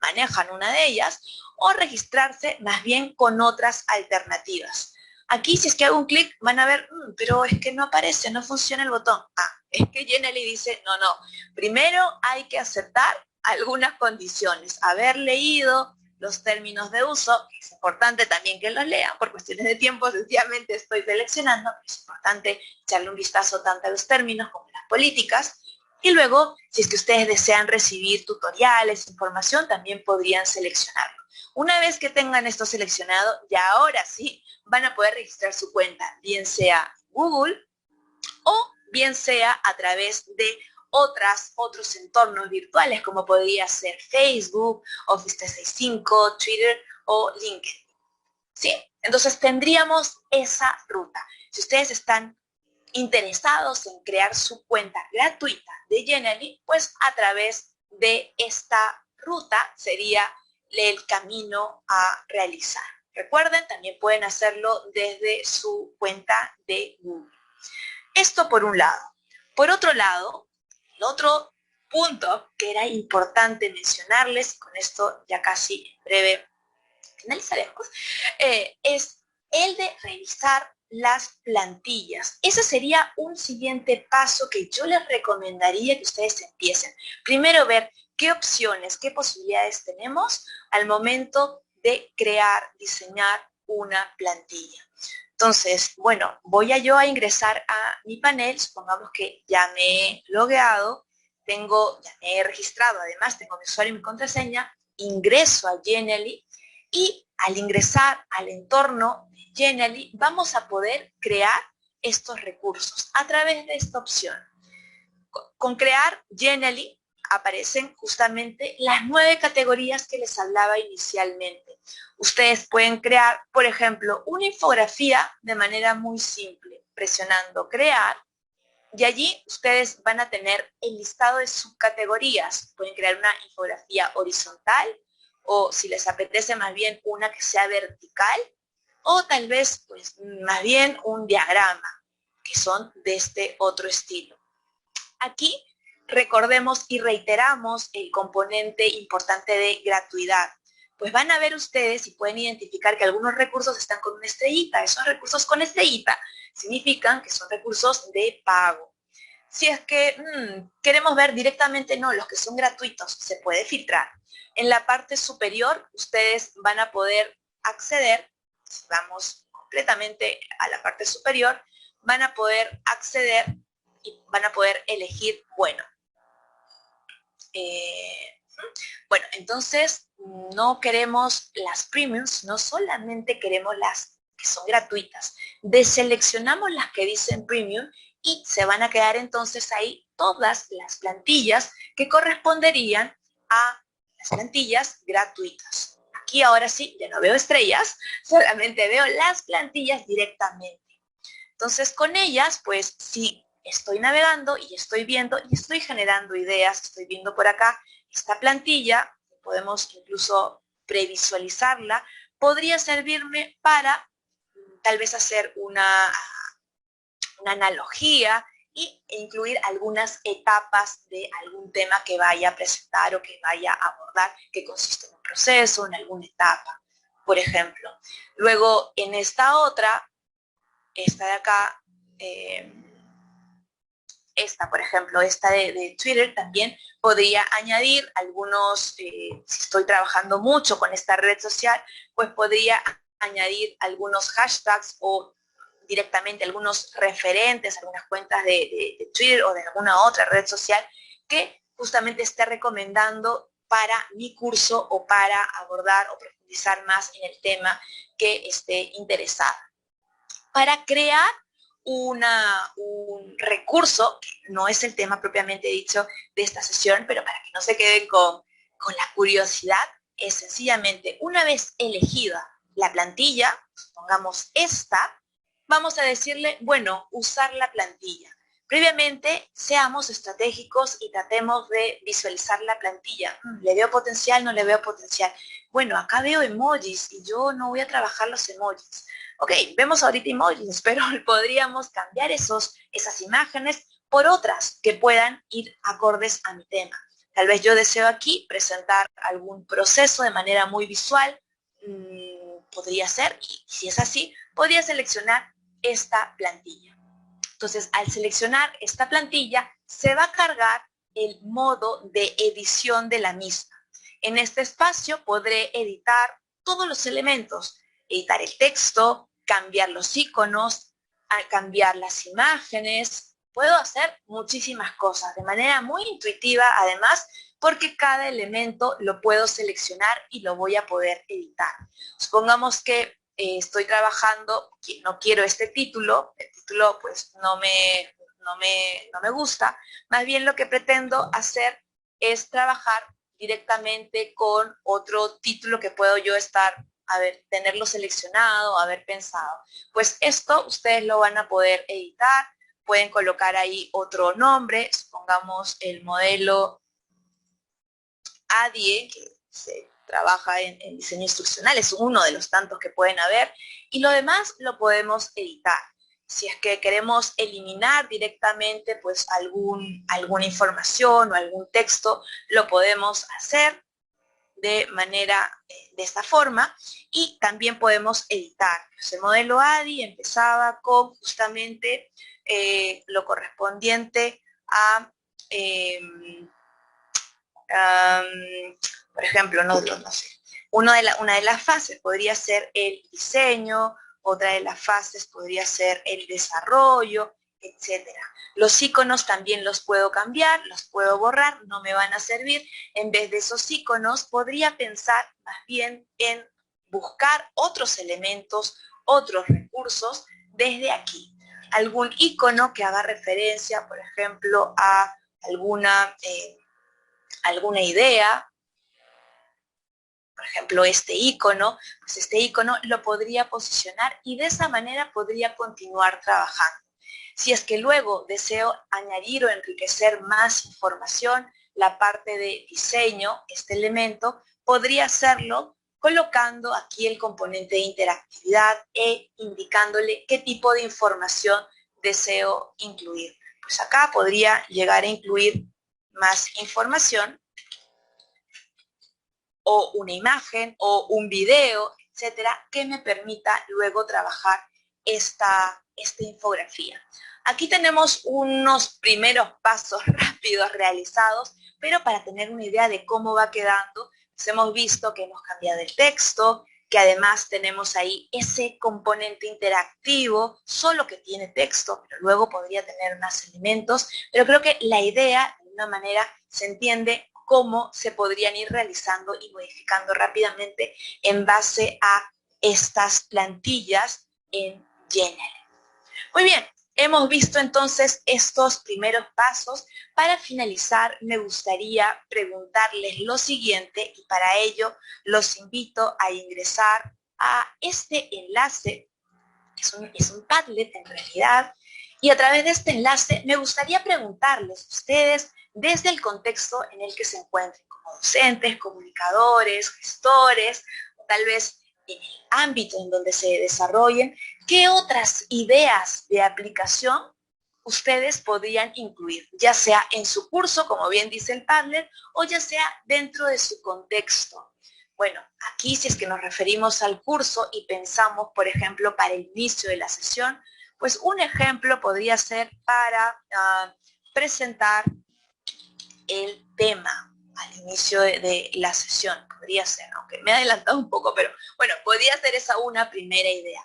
manejan una de ellas, o registrarse más bien con otras alternativas. Aquí, si es que hago un clic, van a ver, pero es que no aparece, no funciona el botón. Es que Genially dice, no, primero hay que aceptar algunas condiciones, haber leído los términos de uso, es importante también que los lean, por cuestiones de tiempo, sencillamente estoy seleccionando, es importante echarle un vistazo tanto a los términos como a las políticas, y luego, si es que ustedes desean recibir tutoriales, información, también podrían seleccionarlo. Una vez que tengan esto seleccionado, ya ahora sí van a poder registrar su cuenta, bien sea Google o bien sea a través de otros entornos virtuales, como podría ser Facebook, Office 365, Twitter o LinkedIn. ¿Sí? Entonces tendríamos esa ruta. Si ustedes están interesados en crear su cuenta gratuita de Genially, pues a través de esta ruta sería el camino a realizar. Recuerden, también pueden hacerlo desde su cuenta de Google. Esto por un lado. Por otro lado, el otro punto que era importante mencionarles, y con esto ya casi en breve finalizaremos, es el de revisar las plantillas. Ese sería un siguiente paso que yo les recomendaría que ustedes empiecen. Primero ver qué opciones, qué posibilidades tenemos al momento de crear, diseñar una plantilla. Entonces, bueno, voy yo a ingresar a mi panel, supongamos que ya me he logueado, ya me he registrado, además tengo mi usuario y mi contraseña, ingreso a Genially y al ingresar al entorno de Genially vamos a poder crear estos recursos a través de esta opción. Con crear Genially aparecen justamente las 9 categorías que les hablaba inicialmente. Ustedes pueden crear, por ejemplo, una infografía de manera muy simple, presionando crear, y allí ustedes van a tener el listado de subcategorías. Pueden crear una infografía horizontal, o si les apetece más bien una que sea vertical, o tal vez pues más bien un diagrama, que son de este otro estilo. Aquí recordemos y reiteramos el componente importante de gratuidad. Pues van a ver ustedes y pueden identificar que algunos recursos están con una estrellita. Esos recursos con estrellita significan que son recursos de pago. Si es que queremos ver directamente, no, los que son gratuitos, se puede filtrar. En la parte superior, ustedes van a poder acceder, si vamos completamente a la parte superior, van a poder acceder y van a poder elegir, bueno, entonces no queremos las premiums, no solamente queremos las que son gratuitas. Deseleccionamos las que dicen premium y se van a quedar entonces ahí todas las plantillas que corresponderían a las plantillas gratuitas. Aquí ahora sí, ya no veo estrellas, solamente veo las plantillas directamente. Entonces con ellas, pues sí, estoy navegando y estoy viendo y estoy generando ideas, estoy viendo por acá esta plantilla, podemos incluso previsualizarla, podría servirme para tal vez hacer una analogía e incluir algunas etapas de algún tema que vaya a presentar o que vaya a abordar, que consiste en un proceso, en alguna etapa, por ejemplo. Luego, en esta otra, esta de acá, esta, por ejemplo, esta de Twitter, también podría añadir algunos, si estoy trabajando mucho con esta red social, pues podría añadir algunos hashtags o directamente algunos referentes, algunas cuentas de Twitter o de alguna otra red social que justamente esté recomendando para mi curso o para abordar o profundizar más en el tema que esté interesada. Para crear un recurso, que no es el tema propiamente dicho de esta sesión, pero para que no se queden con la curiosidad, es sencillamente una vez elegida la plantilla, pongamos esta, vamos a decirle, bueno, usar la plantilla. Previamente, seamos estratégicos y tratemos de visualizar la plantilla. ¿Le veo potencial? ¿No le veo potencial? Bueno, acá veo emojis y yo no voy a trabajar los emojis. Ok, vemos ahorita emojis, pero podríamos cambiar esas imágenes por otras que puedan ir acordes a mi tema. Tal vez yo deseo aquí presentar algún proceso de manera muy visual, podría ser, y si es así, podría seleccionar esta plantilla. Entonces, al seleccionar esta plantilla, se va a cargar el modo de edición de la misma. En este espacio podré editar todos los elementos, editar el texto, cambiar los iconos, cambiar las imágenes. Puedo hacer muchísimas cosas de manera muy intuitiva, además, porque cada elemento lo puedo seleccionar y lo voy a poder editar. Supongamos que estoy trabajando, no quiero este título, el título pues no me gusta, más bien lo que pretendo hacer es trabajar directamente con otro título que puedo yo estar, tenerlo seleccionado, haber pensado. Pues esto ustedes lo van a poder editar, pueden colocar ahí otro nombre, supongamos el modelo ADIE, que se trabaja en diseño instruccional, es uno de los tantos que pueden haber, y lo demás lo podemos editar. Si es que queremos eliminar directamente pues alguna información o algún texto, lo podemos hacer de esta forma, y también podemos editar. El modelo ADI empezaba con justamente lo correspondiente a por ejemplo, no sé, una de las fases podría ser el diseño, otra de las fases podría ser el desarrollo, etcétera. Los iconos también los puedo cambiar, los puedo borrar, no me van a servir. En vez de esos iconos, podría pensar más bien en buscar otros elementos, otros recursos desde aquí. Algún icono que haga referencia, por ejemplo, a alguna idea, por ejemplo, este icono, pues este icono lo podría posicionar y de esa manera podría continuar trabajando. Si es que luego deseo añadir o enriquecer más información, la parte de diseño, este elemento, podría hacerlo colocando aquí el componente de interactividad e indicándole qué tipo de información deseo incluir. Pues acá podría llegar a incluir más información, o una imagen o un video, etcétera, que me permita luego trabajar esta infografía. Aquí tenemos unos primeros pasos rápidos realizados, pero para tener una idea de cómo va quedando, pues hemos visto que hemos cambiado el texto, que además tenemos ahí ese componente interactivo, solo que tiene texto, pero luego podría tener más elementos, pero creo que la idea, de una manera, se entiende cómo se podrían ir realizando y modificando rápidamente en base a estas plantillas en Gmail. Muy bien, Hemos visto entonces estos primeros pasos. Para finalizar, me gustaría preguntarles lo siguiente y para ello los invito a ingresar a este enlace, que es un Padlet en realidad, y a través de este enlace me gustaría preguntarles a ustedes desde el contexto en el que se encuentren como docentes, comunicadores, gestores, o tal vez en el ámbito en donde se desarrollen, ¿qué otras ideas de aplicación ustedes podrían incluir, ya sea en su curso, como bien dice el Padlet, o ya sea dentro de su contexto? Bueno, aquí si es que nos referimos al curso y pensamos, por ejemplo, para el inicio de la sesión, pues un ejemplo podría ser para presentar el tema al inicio de la sesión. Podría ser, aunque me he adelantado un poco, pero bueno, podría ser esa una primera idea.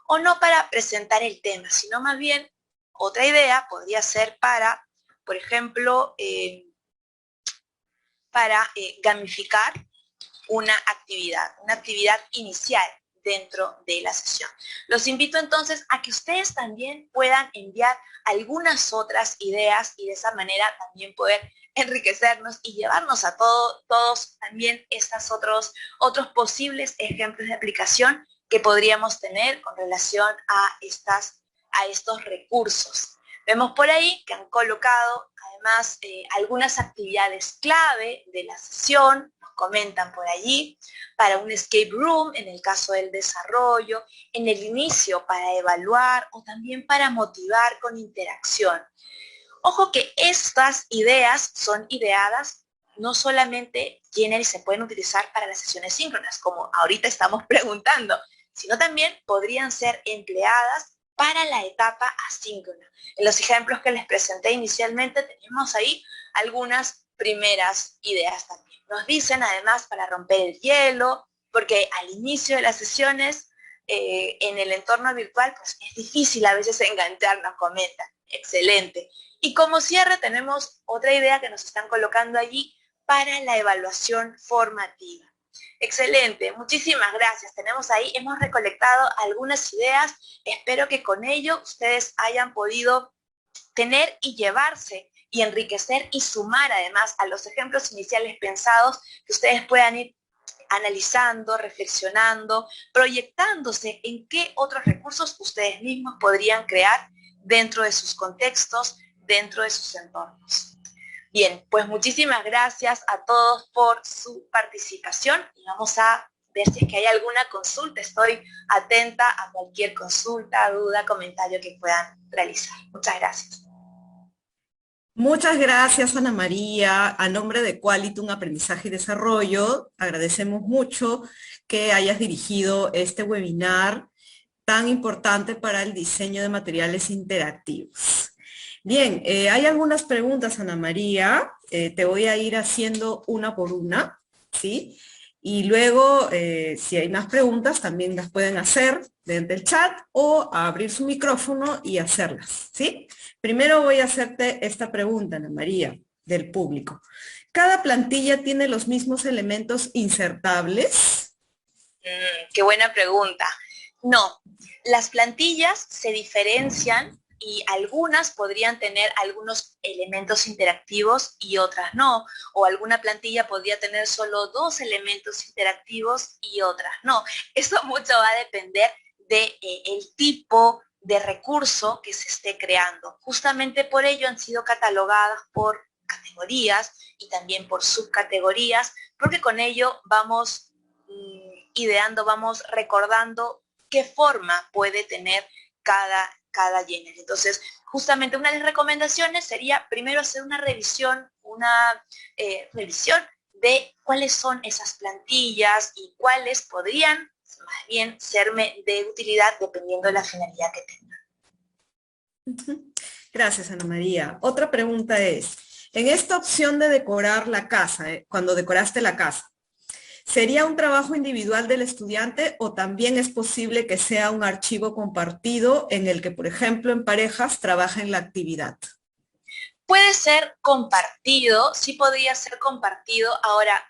O no para presentar el tema, sino más bien otra idea podría ser para, por ejemplo, para gamificar una actividad inicial dentro de la sesión. Los invito entonces a que ustedes también puedan enviar algunas otras ideas y de esa manera también poder enriquecernos y llevarnos a todos también estos otros posibles ejemplos de aplicación que podríamos tener con relación a estos recursos. Vemos por ahí que han colocado además algunas actividades clave de la sesión, nos comentan por allí, para un escape room en el caso del desarrollo, en el inicio para evaluar o también para motivar con interacción. Ojo que estas ideas son ideadas no solamente y se pueden utilizar para las sesiones síncronas, como ahorita estamos preguntando, sino también podrían ser empleadas para la etapa asíncrona. En los ejemplos que les presenté inicialmente tenemos ahí algunas primeras ideas también. Nos dicen además para romper el hielo, porque al inicio de las sesiones en el entorno virtual pues es difícil a veces engancharnos, comentan. Excelente. Y como cierre tenemos otra idea que nos están colocando allí para la evaluación formativa. Excelente, muchísimas gracias. Tenemos ahí, hemos recolectado algunas ideas. Espero que con ello ustedes hayan podido tener y llevarse y enriquecer y sumar además a los ejemplos iniciales pensados, que ustedes puedan ir analizando, reflexionando, proyectándose en qué otros recursos ustedes mismos podrían crear dentro de sus contextos, dentro de sus entornos. Bien, pues muchísimas gracias a todos por su participación y vamos a ver si es que hay alguna consulta. Estoy atenta a cualquier consulta, duda, comentario que puedan realizar. Muchas gracias. Muchas gracias, Ana María. A nombre de Qualitum Aprendizaje y Desarrollo, agradecemos mucho que hayas dirigido este webinar tan importante para el diseño de materiales interactivos. Bien, hay algunas preguntas, Ana María. Te voy a ir haciendo una por una, ¿sí? Y luego, si hay más preguntas, también las pueden hacer desde el chat o abrir su micrófono y hacerlas, ¿sí? Primero voy a hacerte esta pregunta, Ana María, del público. ¿Cada plantilla tiene los mismos elementos insertables? Qué buena pregunta. No, las plantillas se diferencian y algunas podrían tener algunos elementos interactivos y otras no. O alguna plantilla podría tener solo 2 elementos interactivos y otras no. Eso mucho va a depender del tipo de recurso que se esté creando. Justamente por ello han sido catalogadas por categorías y también por subcategorías, porque con ello vamos ideando, vamos recordando qué forma puede tener cada género. Entonces, justamente una de las recomendaciones sería primero hacer una revisión de cuáles son esas plantillas y cuáles podrían más bien serme de utilidad dependiendo de la finalidad que tenga. Gracias, Ana María. Otra pregunta es, en esta opción de decorar la casa, cuando decoraste la casa, ¿sería un trabajo individual del estudiante o también es posible que sea un archivo compartido en el que, por ejemplo, en parejas trabajen la actividad? Puede ser compartido, sí podría ser compartido. Ahora,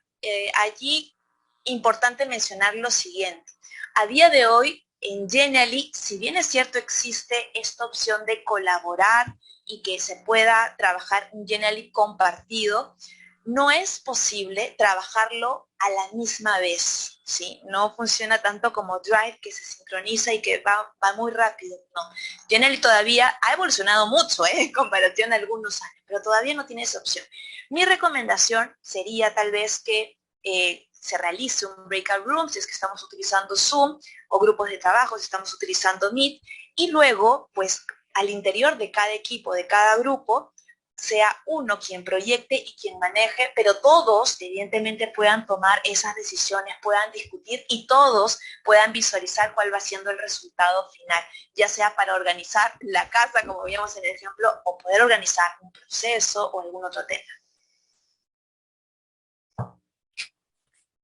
allí importante mencionar lo siguiente. A día de hoy, en Genially, si bien es cierto existe esta opción de colaborar y que se pueda trabajar un Genially compartido, no es posible trabajarlo a la misma vez, ¿sí? No funciona tanto como Drive, que se sincroniza y que va muy rápido, no. Genially todavía ha evolucionado mucho, en comparación a algunos años, pero todavía no tiene esa opción. Mi recomendación sería tal vez que se realice un breakout room si es que estamos utilizando Zoom, o grupos de trabajo si estamos utilizando Meet, y luego, pues, al interior de cada equipo, de cada grupo, sea uno quien proyecte y quien maneje, pero todos evidentemente puedan tomar esas decisiones, puedan discutir y todos puedan visualizar cuál va siendo el resultado final, ya sea para organizar la casa, como vimos en el ejemplo, o poder organizar un proceso o algún otro tema.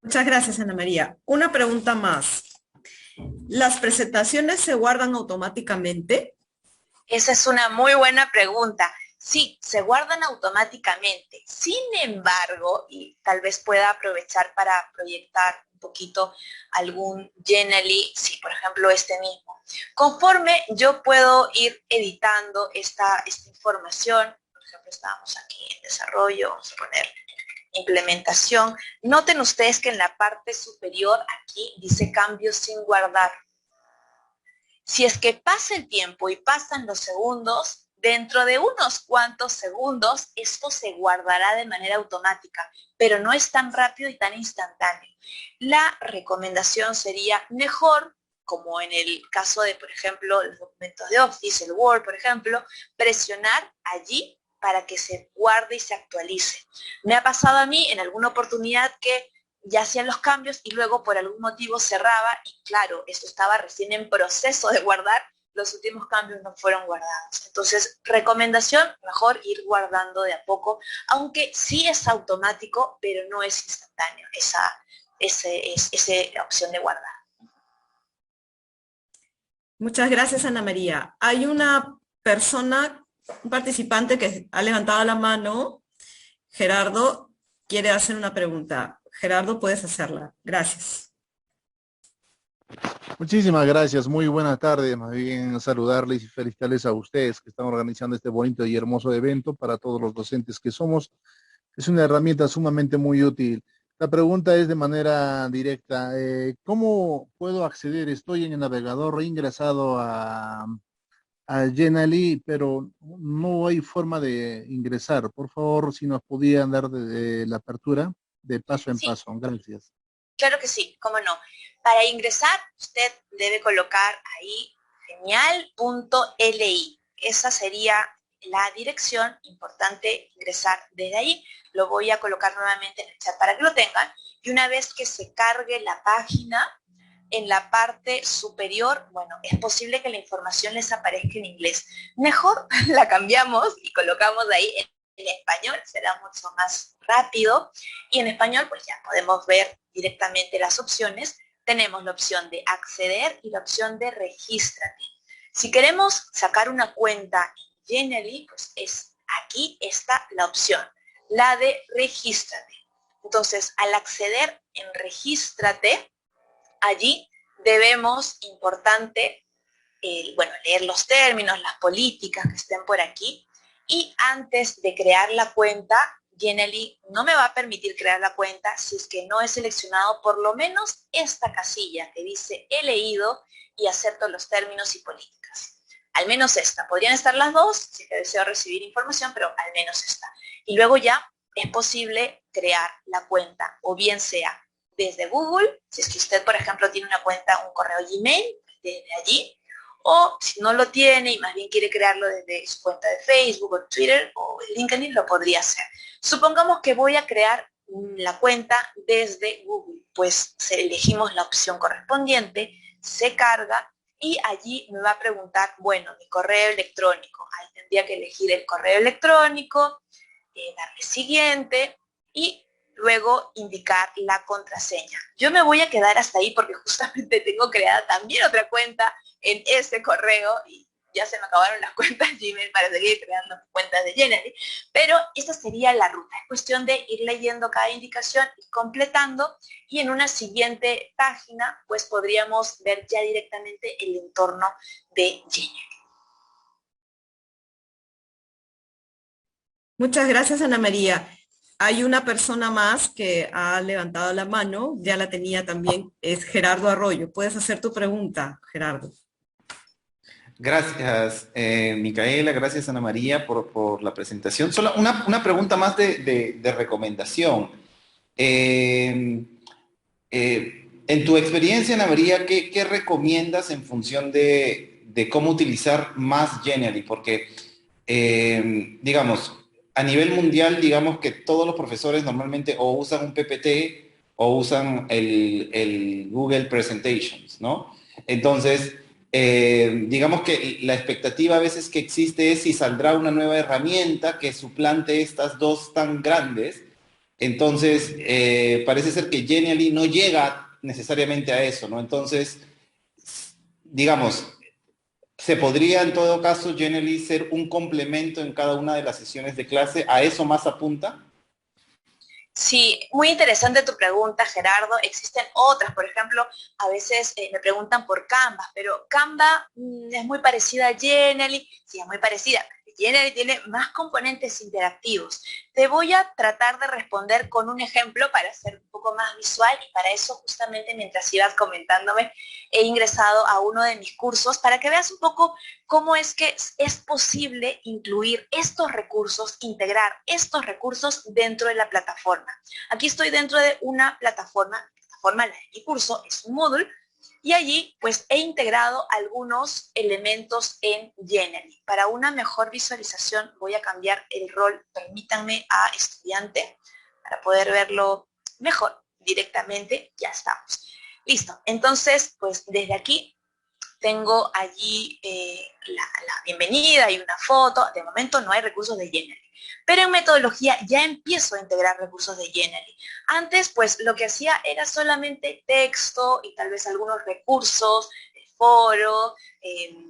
Muchas gracias, Ana María. Una pregunta más. ¿Las presentaciones se guardan automáticamente? Esa es una muy buena pregunta. Sí, se guardan automáticamente. Sin embargo, y tal vez pueda aprovechar para proyectar un poquito algún Genially, sí, por ejemplo, este mismo. Conforme yo puedo ir editando esta información, por ejemplo, estábamos aquí en desarrollo, vamos a poner implementación. Noten ustedes que en la parte superior aquí dice cambios sin guardar. Si es que pasa el tiempo y pasan los segundos, dentro de unos cuantos segundos esto se guardará de manera automática, pero no es tan rápido y tan instantáneo. La recomendación sería mejor, como en el caso de, por ejemplo, los documentos de Office, el Word, por ejemplo, presionar allí para que se guarde y se actualice. Me ha pasado a mí en alguna oportunidad que ya hacían los cambios y luego por algún motivo cerraba y claro, esto estaba recién en proceso de guardar, los últimos cambios no fueron guardados. Entonces, recomendación, mejor ir guardando de a poco, aunque sí es automático, pero no es instantáneo esa opción de guardar. Muchas gracias, Ana María. Hay una persona, un participante que ha levantado la mano. Gerardo quiere hacer una pregunta. Gerardo, puedes hacerla. Gracias. Muchísimas gracias, muy buena tarde, más bien saludarles y felicitarles a ustedes que están organizando este bonito y hermoso evento para todos los docentes que somos. Es una herramienta sumamente muy útil. La pregunta es de manera directa, ¿cómo puedo acceder? Estoy en el navegador, he ingresado a Genially, pero no hay forma de ingresar. Por favor, si nos podían dar de la apertura de paso en Sí, paso. Gracias. claro que sí, cómo no. Para ingresar, usted debe colocar ahí genial.li. Esa sería la dirección, importante ingresar desde ahí. Lo voy a colocar nuevamente en el chat para que lo tengan. Y una vez que se cargue la página, en la parte superior, bueno, es posible que la información les aparezca en inglés. Mejor la cambiamos y colocamos ahí en español, será mucho más rápido. Y en español, pues ya podemos ver directamente las opciones. Tenemos la opción de acceder y la opción de regístrate. Si queremos sacar una cuenta en Genially, pues aquí está la opción, la de regístrate. Entonces, al acceder en regístrate, allí debemos, importante, leer los términos, las políticas que estén por aquí, y antes de crear la cuenta, Genially no me va a permitir crear la cuenta si es que no he seleccionado por lo menos esta casilla que dice he leído y acepto los términos y políticas. Al menos esta. Podrían estar las dos si es que deseo recibir información, pero al menos esta. Y luego ya es posible crear la cuenta, o bien sea desde Google, si es que usted, por ejemplo, tiene una cuenta, un correo Gmail, desde allí, o si no lo tiene y más bien quiere crearlo desde su cuenta de Facebook o Twitter o LinkedIn, lo podría hacer. Supongamos que voy a crear la cuenta desde Google, pues elegimos la opción correspondiente, se carga y allí me va a preguntar, bueno, mi correo electrónico. Ahí tendría que elegir el correo electrónico, darle siguiente y luego indicar la contraseña. Yo me voy a quedar hasta ahí porque justamente tengo creada también otra cuenta en ese correo y ya se me acabaron las cuentas Gmail para seguir creando cuentas de Genially, pero esa sería la ruta. Es cuestión de ir leyendo cada indicación y completando, y en una siguiente página pues podríamos ver ya directamente el entorno de Genially. Muchas gracias, Ana María. Hay una persona más que ha levantado la mano, ya la tenía también, es Gerardo Arroyo. Puedes hacer tu pregunta, Gerardo. Gracias, Micaela, gracias Ana María por la presentación. Solo una pregunta más de recomendación. En tu experiencia, Ana María, ¿qué recomiendas en función de cómo utilizar más Genially? Porque, digamos, a nivel mundial, digamos que todos los profesores normalmente o usan un PPT o usan el Google Presentations, ¿no? Entonces, digamos que la expectativa a veces que existe es si saldrá una nueva herramienta que suplante estas dos tan grandes. Entonces, parece ser que Genially no llega necesariamente a eso, ¿no? Entonces, digamos, se podría en todo caso Genially ser un complemento en cada una de las sesiones de clase, ¿a eso más apunta? Sí, muy interesante tu pregunta, Gerardo. Existen otras, por ejemplo, a veces me preguntan por Canva, pero Canva es muy parecida a Genially, sí, es muy parecida. Genially tiene más componentes interactivos. Te voy a tratar de responder con un ejemplo para ser un poco más visual, y para eso justamente mientras ibas comentándome he ingresado a uno de mis cursos para que veas un poco cómo es que es posible incluir estos recursos, integrar estos recursos dentro de la plataforma. Aquí estoy dentro de una plataforma, la de mi curso es un Moodle, y allí pues he integrado algunos elementos en Genially. Para una mejor visualización voy a cambiar el rol, permítanme, a estudiante para poder verlo mejor directamente. Ya estamos. Listo. Entonces, pues desde aquí tengo allí la bienvenida y una foto. De momento no hay recursos de Genially, pero en metodología ya empiezo a integrar recursos de Genially. Antes, pues lo que hacía era solamente texto y tal vez algunos recursos, el foro,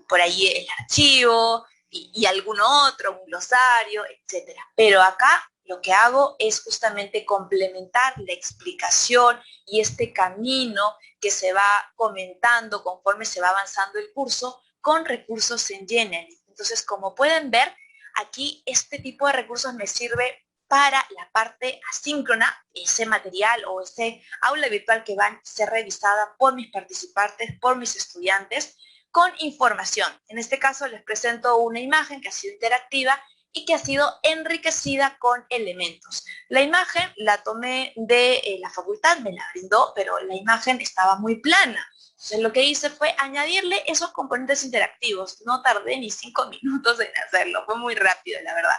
por ahí el archivo y alguno otro, un glosario, etcétera. Pero acá lo que hago es justamente complementar la explicación y este camino que se va comentando conforme se va avanzando el curso con recursos en Genially. Entonces, como pueden ver, aquí este tipo de recursos me sirve para la parte asíncrona, ese material o ese aula virtual que va a ser revisada por mis participantes, por mis estudiantes, con información. En este caso les presento una imagen que ha sido interactiva y que ha sido enriquecida con elementos. La imagen la tomé de la facultad, me la brindó, pero la imagen estaba muy plana. Entonces lo que hice fue añadirle esos componentes interactivos. No tardé ni 5 minutos en hacerlo, fue muy rápido, la verdad.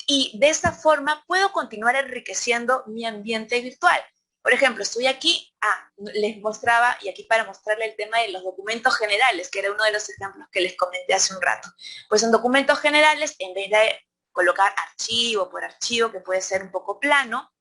Y de esta forma puedo continuar enriqueciendo mi ambiente virtual. Por ejemplo, estoy aquí, les mostraba, y aquí para mostrarle el tema de los documentos generales, que era uno de los ejemplos que les comenté hace un rato. Pues en documentos generales, en vez de colocar archivo por archivo, que puede ser un poco plano,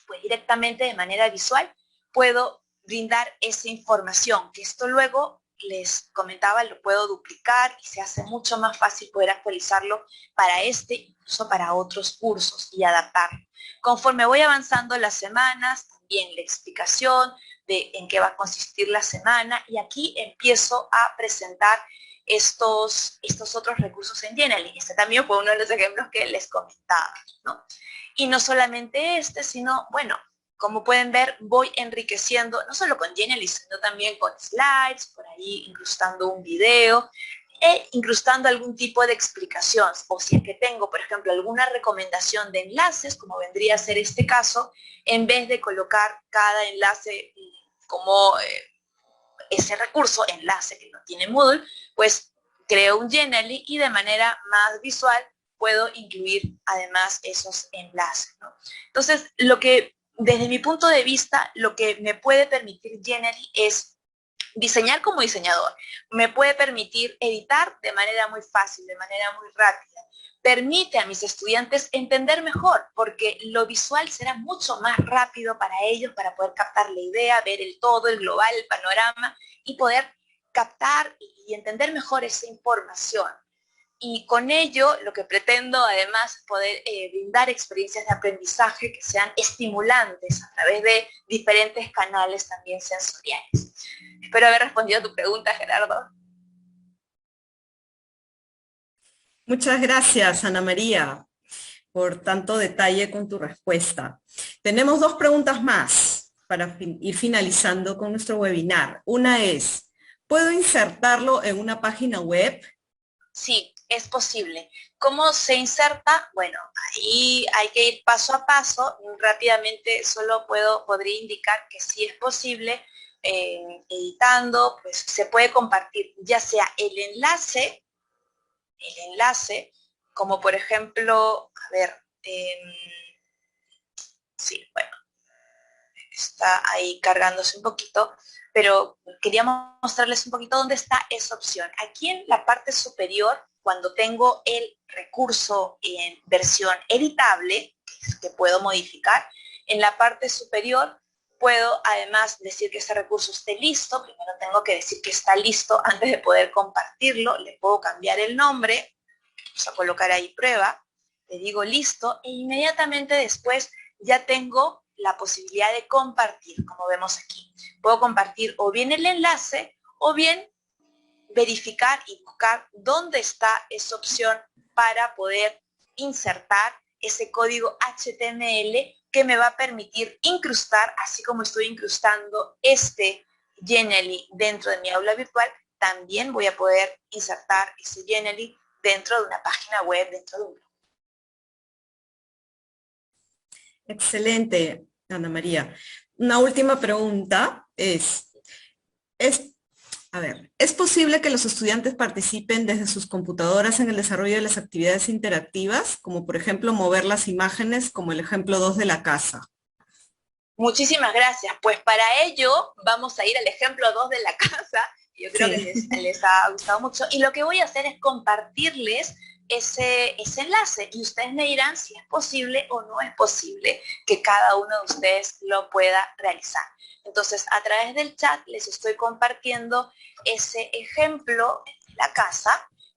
pues directamente de manera visual puedo brindar esa información, que esto luego les comentaba, lo puedo duplicar y se hace mucho más fácil poder actualizarlo para este, incluso para otros cursos, y adaptarlo. Conforme voy avanzando las semanas, también la explicación de en qué va a consistir la semana, y aquí empiezo a presentar estos otros recursos en Genially. Este también fue uno de los ejemplos que les comentaba, ¿no? Y no solamente este, sino, bueno, como pueden ver, voy enriqueciendo, no solo con Genially, sino también con slides, por ahí incrustando un video, e incrustando algún tipo de explicación. O si es que tengo, por ejemplo, alguna recomendación de enlaces, como vendría a ser este caso, en vez de colocar cada enlace como ese recurso, enlace que no tiene Moodle, pues creo un Genially y de manera más visual puedo incluir además esos enlaces, ¿no? Entonces, lo que desde mi punto de vista, lo que me puede permitir Genially es diseñar como diseñador. Me puede permitir editar de manera muy fácil, de manera muy rápida. Permite a mis estudiantes entender mejor, porque lo visual será mucho más rápido para ellos, para poder captar la idea, ver el todo, el global, el panorama, y poder captar y entender mejor esa información. y con ello lo que pretendo además es poder brindar experiencias de aprendizaje que sean estimulantes a través de diferentes canales también sensoriales. Espero haber respondido a tu pregunta, Gerardo. Muchas gracias, Ana María, por tanto detalle con tu respuesta. Tenemos dos preguntas más para ir finalizando con nuestro webinar. Una es, ¿puedo insertarlo en una página web? Sí, es posible. ¿Cómo se inserta? Bueno, ahí hay que ir paso a paso. Rápidamente solo podría indicar que sí es posible. Editando, pues se puede compartir ya sea el enlace, como por ejemplo, a ver, sí, bueno, está ahí cargándose un poquito, pero quería mostrarles un poquito dónde está esa opción. Aquí en la parte superior, cuando tengo el recurso en versión editable, que puedo modificar, en la parte superior puedo además decir que este recurso esté listo. Primero tengo que decir que está listo antes de poder compartirlo. Le puedo cambiar el nombre, vamos a colocar ahí prueba, le digo listo e inmediatamente después ya tengo la posibilidad de compartir, como vemos aquí. Puedo compartir o bien el enlace o bien verificar y buscar dónde está esa opción para poder insertar ese código HTML que me va a permitir incrustar, así como estoy incrustando este Genially dentro de mi aula virtual, también voy a poder insertar ese Genially dentro de una página web, dentro de un blog. Excelente, Ana María. Una última pregunta ¿es posible que los estudiantes participen desde sus computadoras en el desarrollo de las actividades interactivas, como por ejemplo mover las imágenes, como el ejemplo 2 de la casa? Muchísimas gracias. Pues para ello vamos a ir al ejemplo 2 de la casa. Yo creo que les ha gustado mucho. Y lo que voy a hacer es compartirles ese enlace y ustedes me dirán si es posible o no es posible que cada uno de ustedes lo pueda realizar. Entonces, a través del chat les estoy compartiendo ese ejemplo de la casa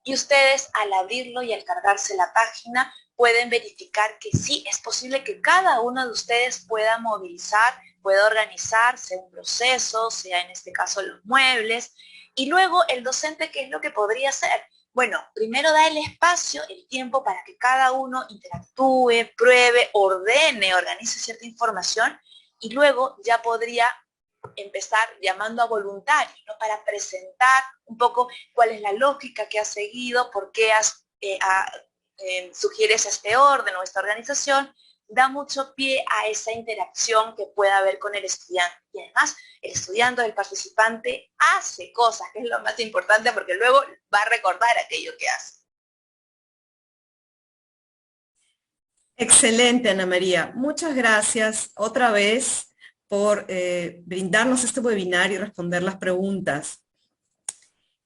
y ustedes al abrirlo y al cargarse la página pueden verificar que sí, es posible que cada uno de ustedes pueda movilizar, pueda organizarse un proceso, sea en este caso los muebles, y luego el docente, ¿qué es lo que podría hacer? Bueno, primero da el espacio, el tiempo para que cada uno interactúe, pruebe, ordene, organice cierta información y luego ya podría empezar llamando a voluntarios, ¿no? Para presentar un poco cuál es la lógica que has seguido, por qué sugieres este orden o esta organización, da mucho pie a esa interacción que pueda haber con el estudiante. Y además, el estudiante, el participante, hace cosas, que es lo más importante, porque luego va a recordar aquello que hace. Excelente, Ana María. Muchas gracias otra vez por brindarnos este webinar y responder las preguntas.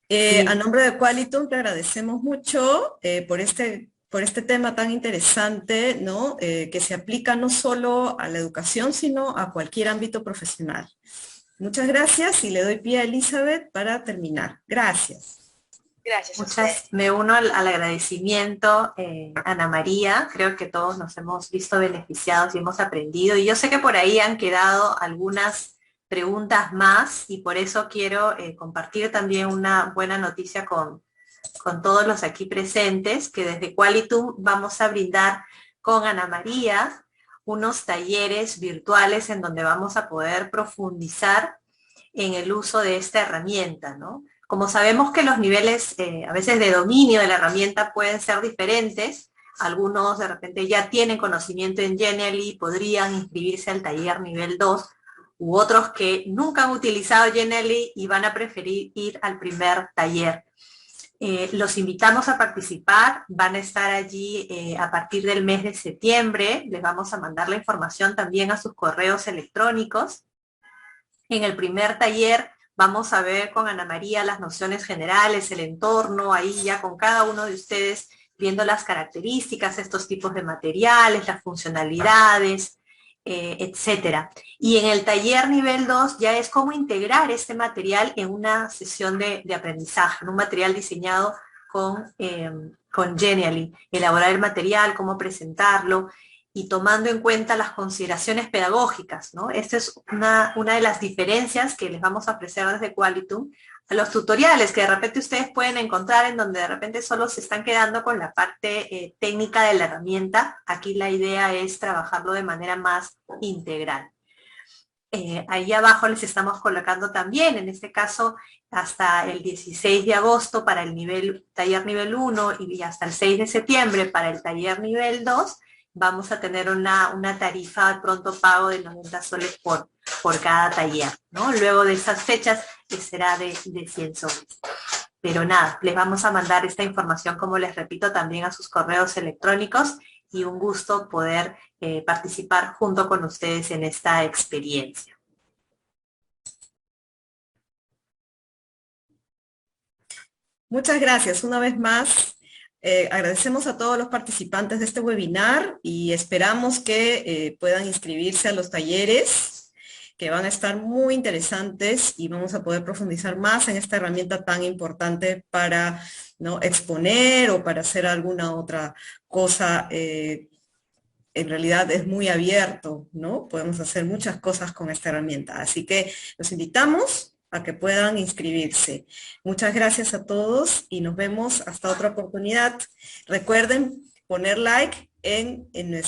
Sí. A nombre de Qualitum te agradecemos mucho por este tema tan interesante, ¿no? Que se aplica no solo a la educación, sino a cualquier ámbito profesional. Muchas gracias y le doy pie a Elizabeth para terminar. Gracias. Gracias. Me uno al agradecimiento, Ana María. Creo que todos nos hemos visto beneficiados y hemos aprendido. Y yo sé que por ahí han quedado algunas preguntas más y por eso quiero compartir también una buena noticia con todos los aquí presentes, que desde Qualitum vamos a brindar con Ana María unos talleres virtuales en donde vamos a poder profundizar en el uso de esta herramienta, ¿no? Como sabemos que los niveles a veces de dominio de la herramienta pueden ser diferentes, algunos de repente ya tienen conocimiento en Genially y podrían inscribirse al taller nivel 2, u otros que nunca han utilizado Genially y van a preferir ir al primer taller. Los invitamos a participar, van a estar allí a partir del mes de septiembre, les vamos a mandar la información también a sus correos electrónicos. En el primer taller vamos a ver con Ana María las nociones generales, el entorno, ahí ya con cada uno de ustedes viendo las características, estos tipos de materiales, las funcionalidades, etcétera. Y en el taller nivel 2 ya es cómo integrar este material en una sesión de aprendizaje, un material diseñado con con Genially, elaborar el material, cómo presentarlo, y tomando en cuenta las consideraciones pedagógicas, ¿no? Esta es una de las diferencias que les vamos a ofrecer desde Qualitum a los tutoriales que de repente ustedes pueden encontrar en donde de repente solo se están quedando con la parte técnica de la herramienta. Aquí la idea es trabajarlo de manera más integral. Ahí abajo les estamos colocando también, en este caso, hasta el 16 de agosto para el taller nivel 1 y hasta el 6 de septiembre para el taller nivel 2, vamos a tener una tarifa de pronto pago de 90 soles por cada taller, ¿no? Luego de esas fechas será de 100 soles. Pero nada, les vamos a mandar esta información, como les repito, también a sus correos electrónicos, y un gusto poder participar junto con ustedes en esta experiencia. Muchas gracias. Una vez más, agradecemos a todos los participantes de este webinar y esperamos que puedan inscribirse a los talleres, que van a estar muy interesantes y vamos a poder profundizar más en esta herramienta tan importante para, ¿no?, exponer o para hacer alguna otra cosa. En realidad es muy abierto, ¿no? Podemos hacer muchas cosas con esta herramienta. Así que los invitamos a que puedan inscribirse. Muchas gracias a todos y nos vemos hasta otra oportunidad. Recuerden poner like en el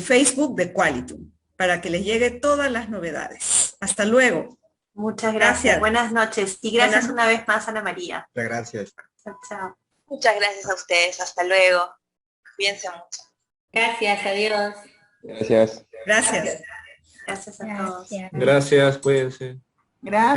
Facebook de Qualitum para que les llegue todas las novedades. Hasta luego. Muchas gracias. Buenas noches. Y gracias una vez más, Ana María. Muchas gracias. Chao, chao. Muchas gracias a ustedes. Hasta luego. Cuídense mucho. Gracias, adiós. Gracias. Gracias. Gracias a todos. Gracias, cuídense. Gracias.